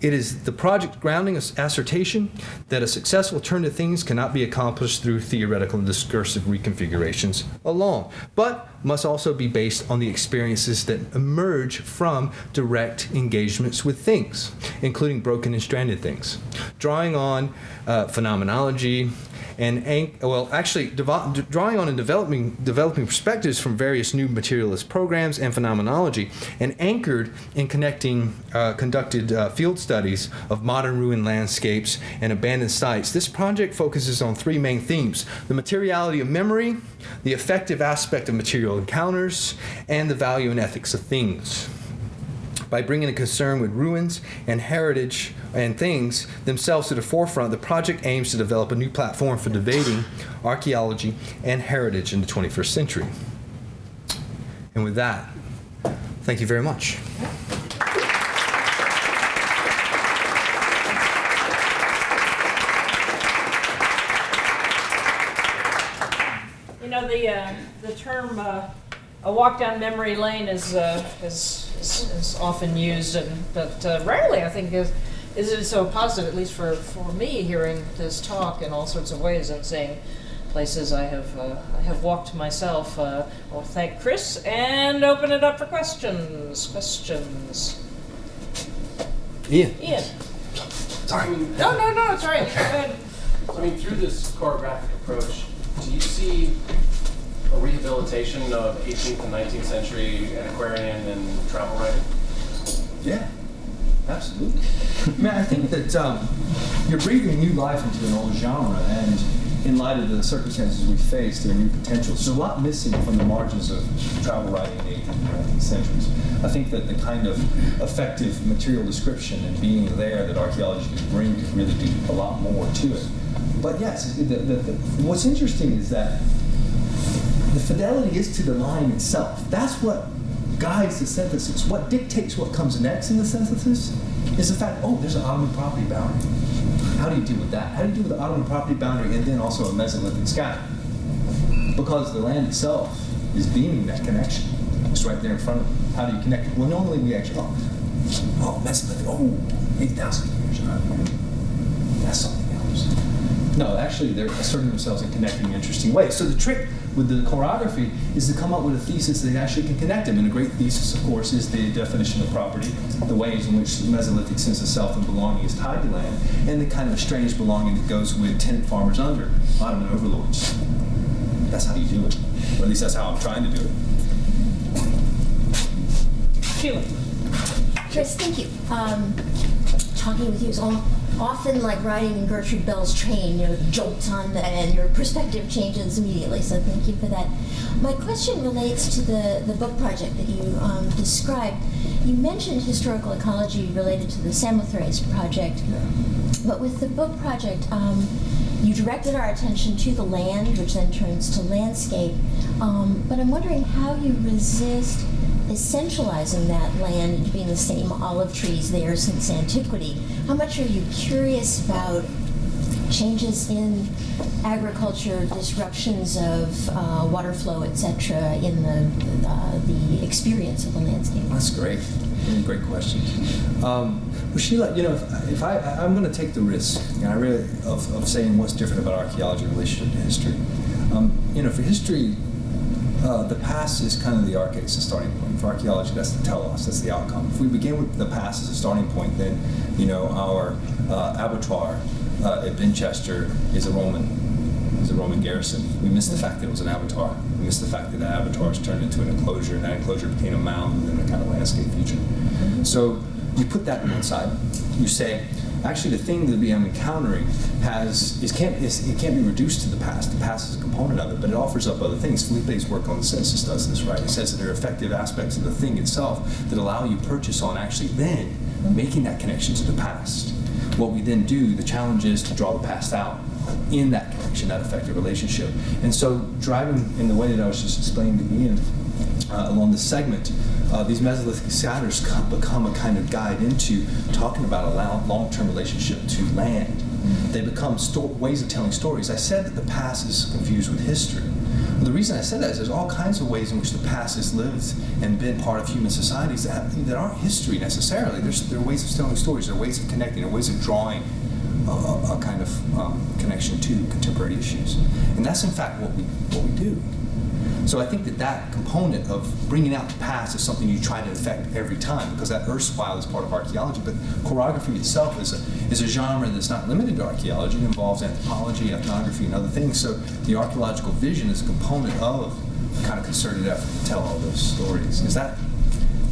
It is the project grounding assertion that a successful turn to things cannot be accomplished through theoretical and discursive reconfigurations alone, but must also be based on the experiences that emerge from direct engagements with things, including broken and stranded things. Drawing on phenomenology, drawing on and developing perspectives from various new materialist programs and phenomenology, and anchored in conducted field studies of modern ruined landscapes and abandoned sites. This project focuses on three main themes: the materiality of memory, the effective aspect of material encounters, and the value and ethics of things. By bringing a concern with ruins and heritage and things themselves to the forefront, the project aims to develop a new platform for debating archaeology and heritage in the 21st century. And with that, thank you very much. You know, the term a walk down memory lane is often used, but rarely, I think, is it so positive, at least for me, hearing this talk in all sorts of ways and seeing places I have walked myself. I'll thank Chris and open it up for questions. Ian. Sorry. No, it's all right. Go ahead. I mean, through this choreographic approach, do you see a rehabilitation of 18th and 19th century antiquarian and travel writing? Yeah. Absolutely. I mean, I think that you're breathing new life into an old genre, and in light of the circumstances we face, there are new potentials. There's a lot missing from the margins of travel writing in the 18th and 19th centuries. I think that the kind of effective material description and being there that archaeology could bring could really do a lot more to it. But yes, what's interesting is that the fidelity is to the line itself. That's what guides the synthesis. What dictates what comes next in the synthesis is the fact, oh, there's an Ottoman property boundary. How do you deal with that? How do you deal with the Ottoman property boundary and then also a Mesolithic scatter? Because the land itself is beaming that connection. It's right there in front of you. How do you connect it? Well, normally we actually, Mesolithic, 8,000 years. That's something else. No, actually, they're asserting themselves in connecting interesting ways. So the trick with the chorography is to come up with a thesis that actually can connect them. And a great thesis, of course, is the definition of property, the ways in which the Mesolithic sense of self and belonging is tied to land, and the kind of strange belonging that goes with tenant farmers under Ottoman overlords. That's how you do it. Or at least that's how I'm trying to do it. Sheila. Chris, thank you. Talking with you is often like riding in Gertrude Bell's train, jolts on and your perspective changes immediately, so thank you for that. My question relates to the book project that you described. You mentioned historical ecology related to the Samothrace project, but with the book project, you directed our attention to the land, which then turns to landscape, but I'm wondering how you resist essentializing that land into being the same olive trees there since antiquity. How much are you curious about changes in agriculture, disruptions of water flow, etc., in the experience of the landscape? That's great. Great question. Well, Sheila, if I'm going to take the risk, of saying what's different about archaeology in relationship to history. For history, the past is kind of the arche, it's the starting point. For archaeology, that's the telos, that's the outcome. If we begin with the past as a starting point, then our abattoir at Winchester is a Roman garrison. We miss the fact that it was an abattoir. We miss the fact that that abattoir was turned into an enclosure, and that enclosure became a mound and then a kind of landscape feature. So you put that on one side. You say, actually, the thing that I'm encountering it can't be reduced to the past. The past is a component of it, but it offers up other things. Felipe's work on the census does this, right? It says that there are effective aspects of the thing itself that allow you purchase on actually then making that connection to the past. What we then do, the challenge is to draw the past out in that connection, that effective relationship. And so driving in the way that I was just explaining to Ian along this segment, these Mesolithic scatters become a kind of guide into talking about a long-term relationship to land. They become ways of telling stories. I said that the past is confused with history. Well, the reason I said that is there's all kinds of ways in which the past has lived and been part of human societies that aren't history necessarily. There are ways of telling stories, there are ways of connecting, there are ways of drawing a kind of connection to contemporary issues. And that's in fact what we do. So I think that component of bringing out the past is something you try to affect every time, because that erstwhile is part of archaeology. But chorography itself is a genre that's not limited to archaeology. It involves anthropology, ethnography, and other things. So the archaeological vision is a component of a kind of concerted effort to tell all those stories. Is that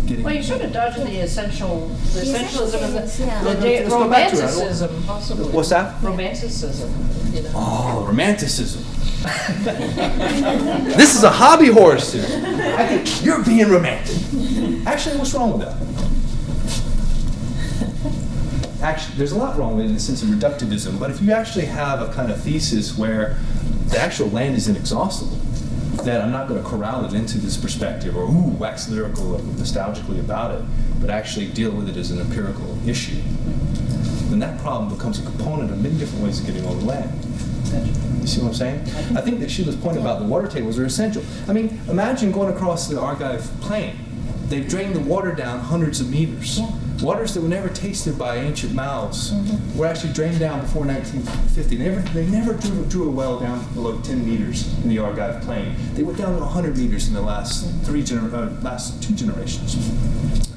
getting? Well, you sort of dodged the essentialism and Let's go back to it. romanticism, possibly. What's that? Romanticism. Oh, romanticism. This is a hobby horse here. I think you're being romantic. Actually, what's wrong with that? Actually, there's a lot wrong with it in the sense of reductivism, but if you actually have a kind of thesis where the actual land is inexhaustible, that I'm not going to corral it into this perspective or wax lyrical or nostalgically about it, but actually deal with it as an empirical issue, then that problem becomes a component of many different ways of getting on the land. You see what I'm saying? I think that Sheila's point about the water tables are essential. I mean, imagine going across the Argive plain. They've drained the water down hundreds of meters. Yeah. Waters that were never tasted by ancient mouths were actually drained down before 1950. They never drew a well down below 10 meters in the Argive plain. They went down to 100 meters in the last two generations.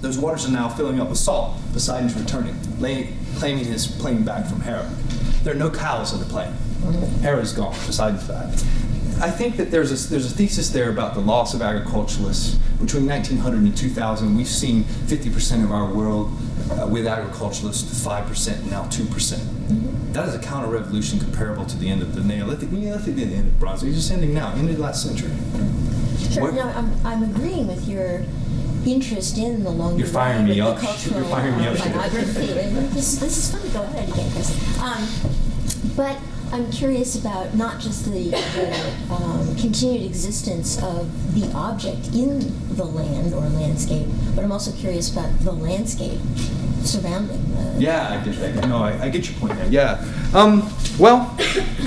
Those waters are now filling up with salt. Poseidon's returning, claiming his plain back from Hera. There are no cows in the plain. Hera's gone, Poseidon's back. I think that there's a thesis there about the loss of agriculturalists. Between 1900 and 2000, we've seen 50% of our world with agriculturalists, 5% and now 2%. That is a counter-revolution comparable to the end of the Neolithic. Neolithic didn't end of the Bronze Age, it's ending now, end of the last century. Sure. No, I'm agreeing with your interest in the long. You're firing me up. Cultural, You're firing me up. biography. This is fun to go ahead again, Chris. But I'm curious about not just the continued existence of the object in the land or landscape, but I'm also curious about the landscape surrounding the... Yeah, I get that. No, I get your point there. Yeah. Well,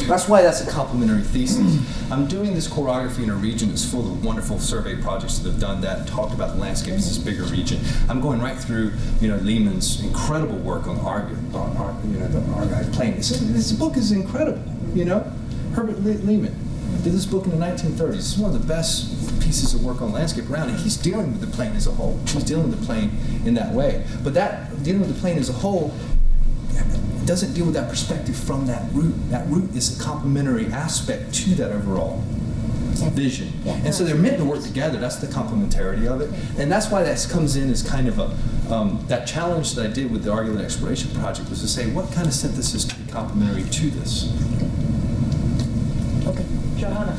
that's why that's a complementary thesis. I'm doing this choreography in a region that's full of wonderful survey projects that have done that and talked about the landscape as this bigger region. I'm going right through, Lehman's incredible work on the Argive Plain. This book is incredible, Herbert Lehman did this book in the 1930s. It's one of the best pieces of work on landscape around, and he's dealing with the plain as a whole. He's dealing with the plain in that way. But that dealing with the plain as a whole doesn't deal with that perspective from that root. That root is a complementary aspect to that overall vision. Yeah. And so they're meant to work together. That's the complementarity of it. And that's why that comes in as kind of a, that challenge that I did with the Argument Exploration Project was to say, what kind of synthesis to be complementary to this? Okay. Johanna.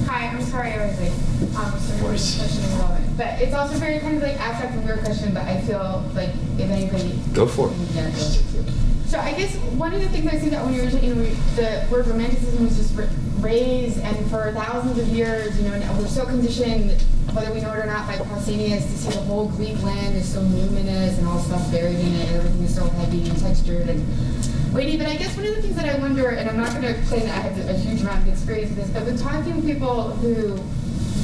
Hi, I'm sorry I was late. So really question is relevant. But it's also very kind of like abstract and weird question, but I feel like if anybody... Go for it. Yeah, go for it. So I guess one of the things I see that when you were the word romanticism was just raised, and for thousands of years, we're so conditioned, whether we know it or not, by Pausanias to see the whole Greek land is so numinous and all stuff buried in it, and everything is so heavy and textured and weighty. But I guess one of the things that I wonder, and I'm not going to claim that I have a huge amount of experience with this, but with talking to people who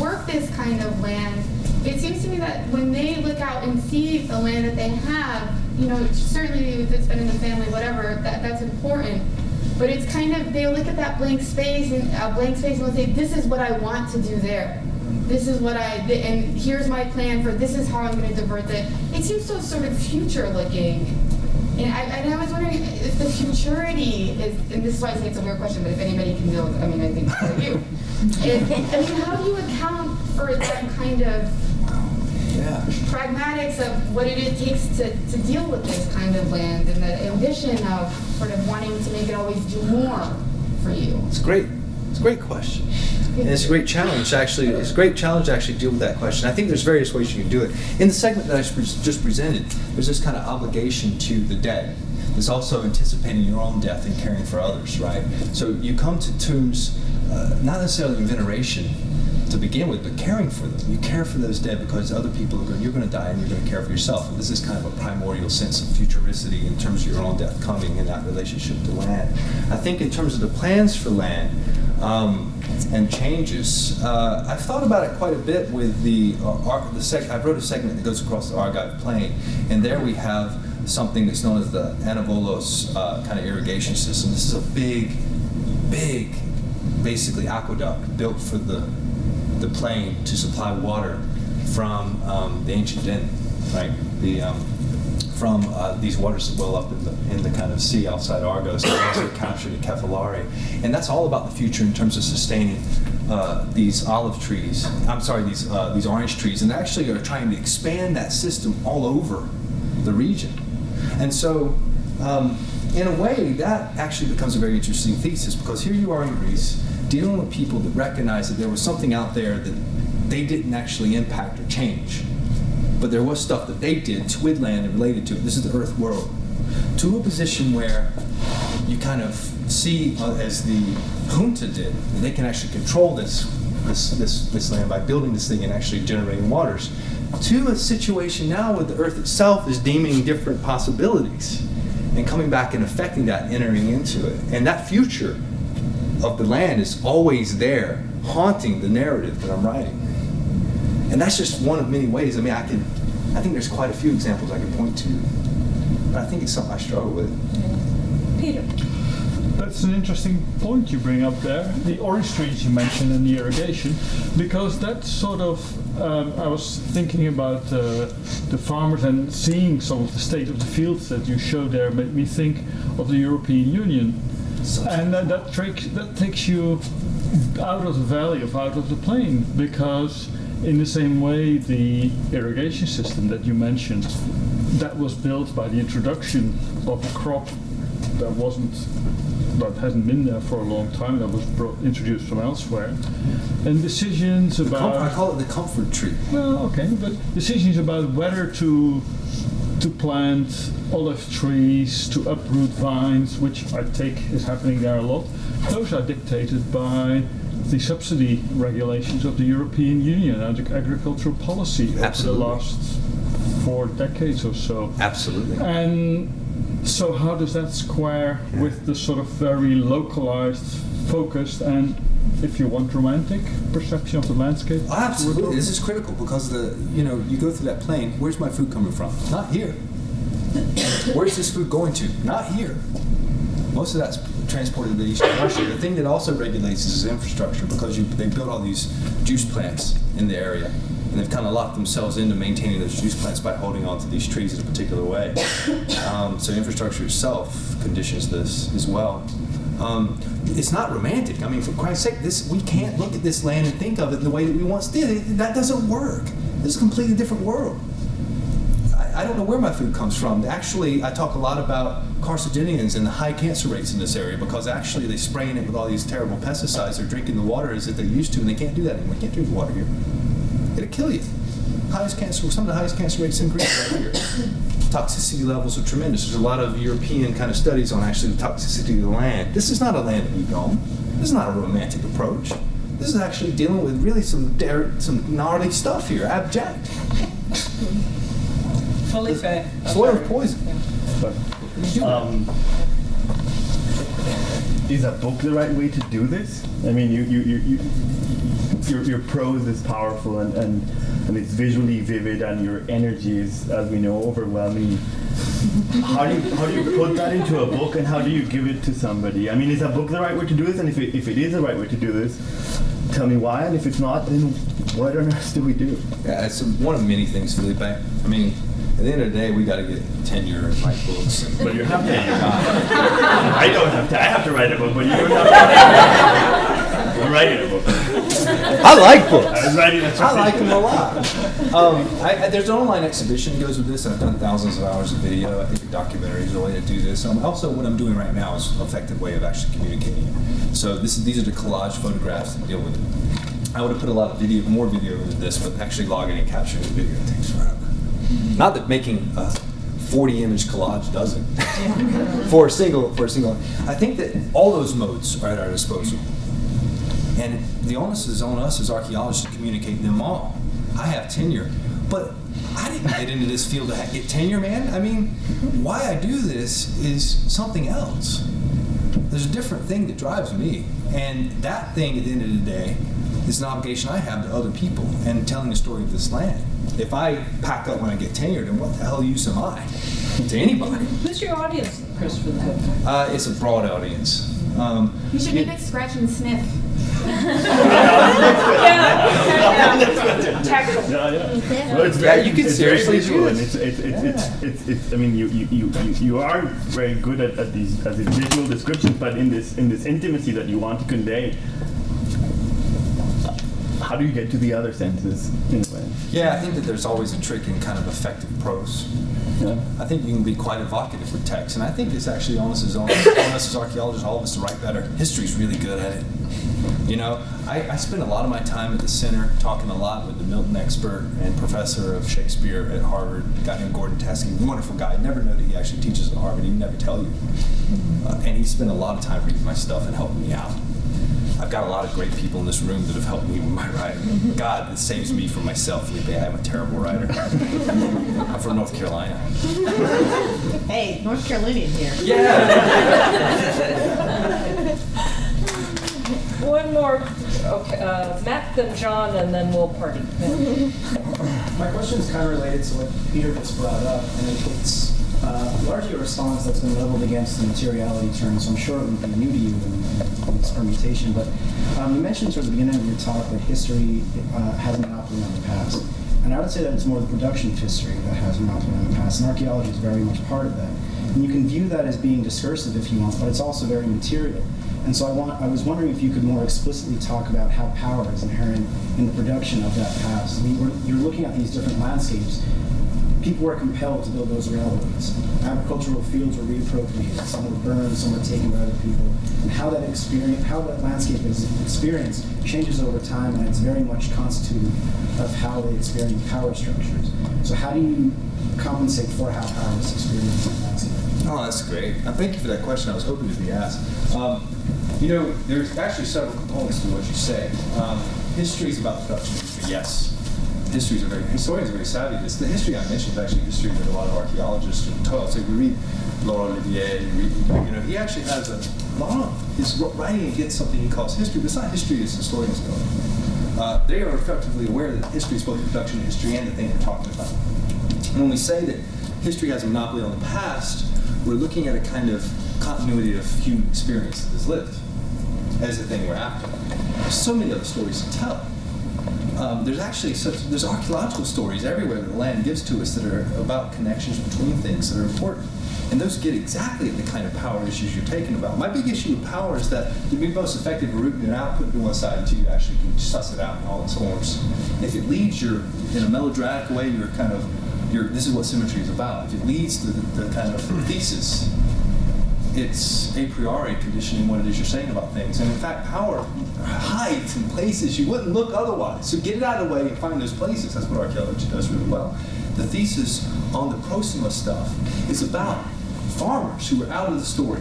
work this kind of land, it seems to me that when they look out and see the land that they have, certainly if it's been in the family, whatever, that's important. But it's kind of, they look at that blank space and they'll say, this is what I want to do there. This is what and here's my plan for, this is how I'm going to divert it. It seems so sort of future looking. And I was wondering if the futurity is, and this is why I say it's a weird question, but if anybody can deal with it, I think it's for you. How do you account for that kind of pragmatics of what it takes to deal with this kind of land and the ambition of sort of wanting to make it always do more for you? It's great. It's a great question. And it's a great challenge actually. It's a great challenge to actually deal with that question. I think there's various ways you can do it. In the segment that I just presented, there's this kind of obligation to the dead. There's also anticipating your own death and caring for others, right? So you come to tombs not necessarily in veneration to begin with, but caring for them. You care for those dead because other people you're going to die and you're going to care for yourself. And this is kind of a primordial sense of futuricity in terms of your own death coming in that relationship to land. I think in terms of the plans for land, and changes. I've thought about it quite a bit with I wrote a segment that goes across the Argive Plain, and there we have something that's known as the Anavolos kind of irrigation system. This is a big, basically aqueduct built for the plain to supply water from the ancient Den, right? From these waters that well up in the kind of sea outside Argos, and also captured at Kefalari. And that's all about the future in terms of sustaining these olive trees. These orange trees, and actually are trying to expand that system all over the region. And so, in a way, that actually becomes a very interesting thesis, because here you are in Greece, dealing with people that recognize that there was something out there that they didn't actually impact or change. But there was stuff that they did with land and related to it. This is the Earth world. To a position where you kind of see, as the junta did, that they can actually control this land by building this thing and actually generating waters. To a situation now where the Earth itself is deeming different possibilities and coming back and affecting that, entering into it. And that future of the land is always there, haunting the narrative that I'm writing. And that's just one of many ways. I think there's quite a few examples I can point to, but I think it's something I struggle with. Peter. That's an interesting point you bring up there, the orange trees you mentioned and the irrigation, because that sort of, I was thinking about the farmers and seeing some of the state of the fields that you showed there made me think of the European Union. And that takes you out of the valley, out of the plain, because in the same way the irrigation system that you mentioned, that was built by the introduction of a crop that hasn't been there for a long time, that was introduced from elsewhere. And decisions about... I call it the comfort tree. Well, okay, but decisions about whether to plant olive trees, to uproot vines, which I take is happening there a lot, those are dictated by the subsidy regulations of the European Union and the agricultural policy over the last 4 decades or so. Absolutely. And so how does that square with the sort of very localized, focused, and if you want, romantic perception of the landscape? Absolutely. This is critical because you go through that plain. Where's my food coming from? Not here. Where's this food going to? Not here. Most of that's transported to the Eastern Russia. The thing that also regulates is infrastructure, because they built all these juice plants in the area, and they've kind of locked themselves into maintaining those juice plants by holding on to these trees in a particular way. So infrastructure itself conditions this as well. It's not romantic. I mean, for Christ's sake, we can't look at this land and think of it the way that we once did. That doesn't work. This is a completely different world. I don't know where my food comes from. Actually, I talk a lot about carcinogens and the high cancer rates in this area, because actually they're spraying it with all these terrible pesticides. They're drinking the water as if they used to, and they can't do that anymore. You can't drink the water here. It'll kill you. Some of the highest cancer rates in Greece right here. Toxicity levels are tremendous. There's a lot of European kind of studies on actually the toxicity of the land. This is not a land that we've known. This is not a romantic approach. This is actually dealing with really some gnarly stuff here, abject. Fully fed. Soil poison. Is a book the right way to do this? I mean, your prose is powerful and it's visually vivid, and your energy is, as we know, overwhelming. How do you put that into a book, and how do you give it to somebody? I mean, is a book the right way to do this? And if it is the right way to do this, tell me why. And if it's not, then what on earth do we do? Yeah, it's one of many things, Felipe. I mean, at the end of the day, we got to get tenure and write books. But you have tenure. I don't have to. I have to write a book, but you don't have to. I'm writing a book. I like books. I like them a lot. There's an online exhibition that goes with this. I've done thousands of hours of video. I think a documentary is a way to do this. Also, what I'm doing right now is an effective way of actually communicating it. So these are the collage photographs that deal with it. I would have put a lot of more video into this, but actually logging and capturing the video takes forever. Not that making a 40-image collage doesn't. for a single. I think that all those modes are at our disposal. And the onus is on us as archaeologists to communicate them all. I have tenure, but I didn't get into this field to get tenure, man. I mean, why I do this is something else. There's a different thing that drives me. And that thing, at the end of the day, is an obligation I have to other people and telling the story of this land. If I pack up when I get tenured, then what the hell use am I to anybody? Who's your audience, Chris, for the book? It's a broad audience. You should make it scratch and sniff. Tactile. Well, it's you can seriously do this. It's. I mean, you are very good at these visual descriptions, but in this intimacy that you want to convey, how do you get to the other senses in a way? Yeah, I think that there's always a trick in kind of effective prose. Yeah. I think you can be quite evocative with text, and I think it's actually on us as archaeologists, all of us to write better. History's really good at it. You know, I spend a lot of my time at the center talking a lot with the Milton expert and professor of Shakespeare at Harvard, a guy named Gordon Taskey, wonderful guy. I never know that he actually teaches at Harvard. He would never tell you. And he spent a lot of time reading my stuff and helping me out. I've got a lot of great people in this room that have helped me with my writing. God, it saves me from myself, Felipe. I am a terrible writer. I'm from North Carolina. Hey, North Carolinian here. Yeah. One more, okay, Matt, then John, and then we'll party. My question is kind of related to what Peter just brought up, and it's largely a response that's been leveled against the materiality term, so I'm sure it would be new to you in its permutation, but you mentioned sort of the beginning of your talk that history has a monopoly on the past. And I would say that it's more the production of history that has a monopoly on the past, and archaeology is very much part of that. And you can view that as being discursive if you want, but it's also very material. And so I was wondering if you could more explicitly talk about how power is inherent in the production of that past. I mean, you're looking at these different landscapes. People were compelled to build those railroads. Agricultural fields were reappropriated. Some were burned, some were taken by other people. And how that landscape is experienced changes over time, and it's very much constituted of how they experience power structures. So how do you compensate for how power is experienced in the landscape? Oh, that's great. Thank you for that question. I was hoping to be asked. There's actually several components to what you say. History is about production history, yes. Historians are very savvy. The history I mentioned is actually history that a lot of archaeologists are taught. So if you read Laurent Olivier, he actually has a lot of his writing against something he calls history, but it's not history as historians know. They are effectively aware that history is both production history and the thing we're talking about. And when we say that history has a monopoly on the past, we're looking at a kind of continuity of human experience that is lived as the thing we're after. There's so many other stories to tell. There's archaeological stories everywhere that the land gives to us that are about connections between things that are important. And those get exactly at the kind of power issues you're talking about. My big issue with power is that to be most effective at rooting it out, putting it to one side until you actually can suss it out in all its forms. If it leads in a melodramatic way, this is what symmetry is about. If it leads to the kind of thesis, it's a priori conditioning what it is you're saying about things. And in fact, power hides in places you wouldn't look otherwise. So get it out of the way and find those places. That's what archaeology does really well. The thesis on the proxima stuff is about farmers who are out of the story.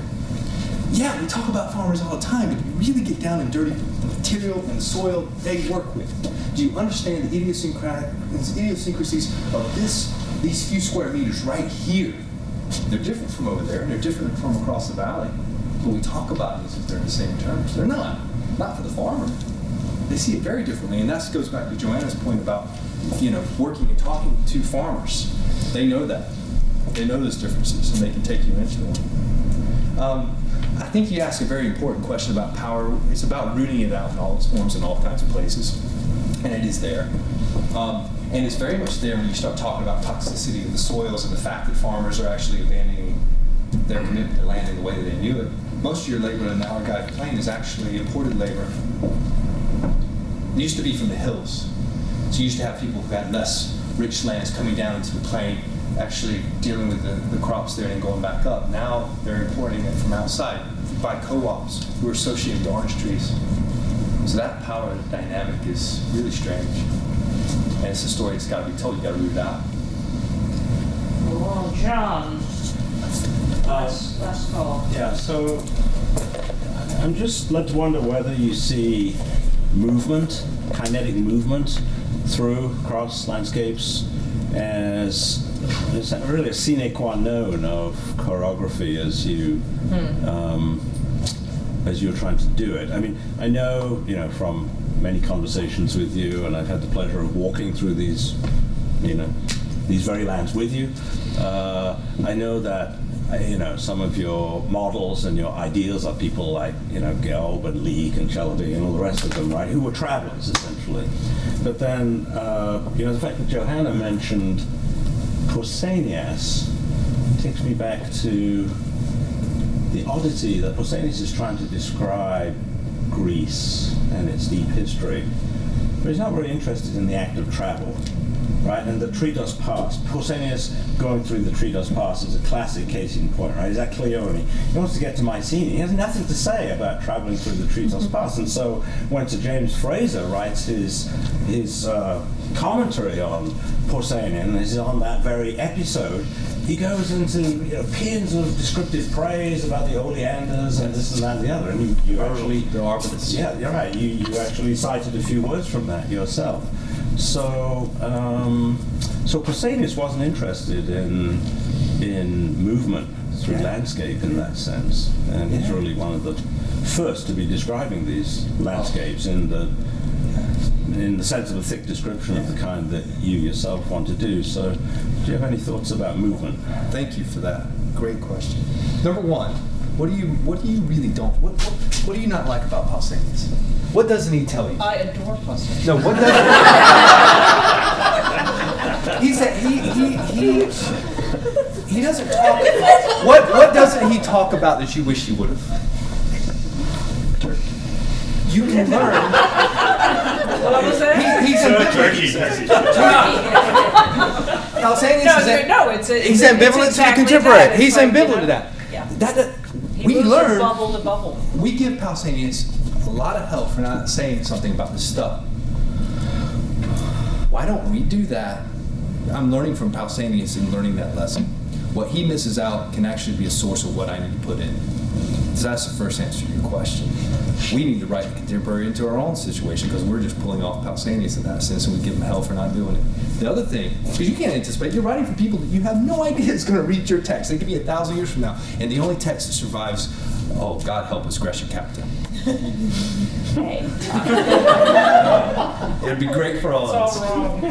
Yeah, we talk about farmers all the time, but you really get down and dirty the material and the soil they work with. Do you understand the idiosyncrasies of these few square meters right here? They're different from over there, and they're different from across the valley. But we talk about it as if they're in the same terms. They're not for the farmer. They see it very differently, and that goes back to Joanna's point about, working and talking to farmers. They know that. They know those differences, and they can take you into them. I think you ask a very important question about power. It's about rooting it out in all its forms in all kinds of places, and it is there. And it's very much there when you start talking about toxicity of the soils and the fact that farmers are actually abandoning their commitment to land in the way that they knew it. Most of your labor in the Algarve Plain is actually imported labor. It used to be from the hills. So you used to have people who had less rich lands coming down into the plain, actually dealing with the crops there and going back up. Now they're importing it from outside by co-ops who are associated with orange trees. So that power dynamic is really strange. And it's a story that's got to be told. You got to root it out. Well, John, last call. Yeah, so I'm just led to wonder whether you see movement, kinetic movement across landscapes as really a sine qua non of choreography as you're trying to do it. I mean, I know, from many conversations with you, and I've had the pleasure of walking through these very lands with you. I know that, some of your models and your ideals are people like, Gelb and Leek and Shalaby and all the rest of them, right, who were travelers, essentially. But then, the fact that Johanna mentioned Pausanias takes me back to the oddity that Pausanias is trying to describe Greece and its deep history, but he's not very interested in the act of travel, right? And the Troodos Pass, Pausanias going through the Troodos Pass is a classic case in point, right? He's at Cleone. He wants to get to Mycenae. He has nothing to say about traveling through the Troodos Pass, and so when Sir James Fraser writes his commentary on Pausanian, is on that very episode, he goes into paeans of descriptive praise about the oleanders and this and that and the other, and you actually the arborists. Yeah, you're right. You actually cited a few words from that yourself. So Pausanias wasn't interested in movement through landscape in that sense, and he's really one of the first to be describing these landscapes in the sense of a thick description of the kind that you yourself want to do. So, do you have any thoughts about movement? Thank you for that. Great question. Number one, what do you really don't? What do you not like about Pausanias? What doesn't he tell you? I adore Pausanias. No, what doesn't? He doesn't talk. What doesn't he talk about that you wish he would have? You can learn. What was that? He's He's ambivalent to the contemporary. He's ambivalent to that. Yeah. We learn. Bubble to bubble. We give Pausanias a lot of help for not saying something about this stuff. Why don't we do that? I'm learning from Pausanias and learning that lesson. What he misses out can actually be a source of what I need to put in. So that's the first answer to your question. We need to write the contemporary into our own situation because we're just pulling off Pausanias in that sense, and we give him hell for not doing it. The other thing, because you can't anticipate, you're writing for people that you have no idea is going to read your text. They could be 1,000 years from now, and the only text that survives, oh, God help us, Gresham Captain. Hey. It'd be great for all of us. It's all wrong.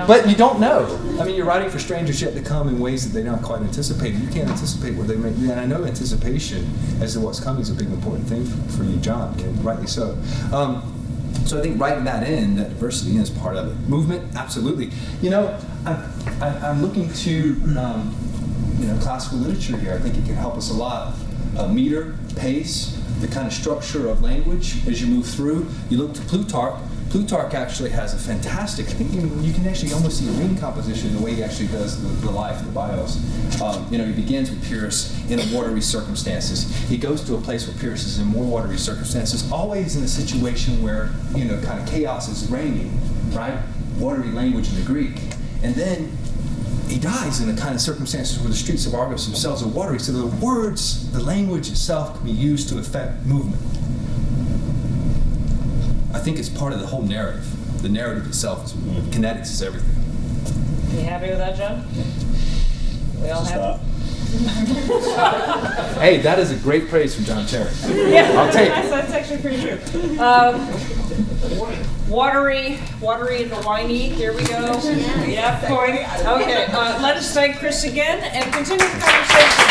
But you don't know. I mean, you're writing for strangers yet to come in ways that they're not quite anticipating. You can't anticipate what they may be. And I know anticipation as to what's coming is a big important thing for you, John, and rightly so. So I think writing that in, that diversity in, is part of it. Movement, absolutely. You know, I'm looking to classical literature here. I think it can help us a lot. Meter, pace, the kind of structure of language as you move through. You look to Plutarch. Plutarch actually has a fantastic, I think you can actually almost see a ring composition in the way he actually does the life, the bios. He begins with Pyrrhus in watery circumstances. He goes to a place where Pyrrhus is in more watery circumstances, always in a situation where, kind of chaos is reigning, right? Watery language in the Greek. And then he dies in the kind of circumstances where the streets of Argos themselves are watery, so the words, the language itself can be used to affect movement. I think it's part of the whole narrative. The narrative itself is kinetics is everything. You happy with that, John? We all happy? Hey, that is a great praise from John Cherry. Yeah, I'll take it. that's actually pretty true. Watery and winey. Here we go. Yeah, going. Okay, let us thank Chris again and continue the conversation.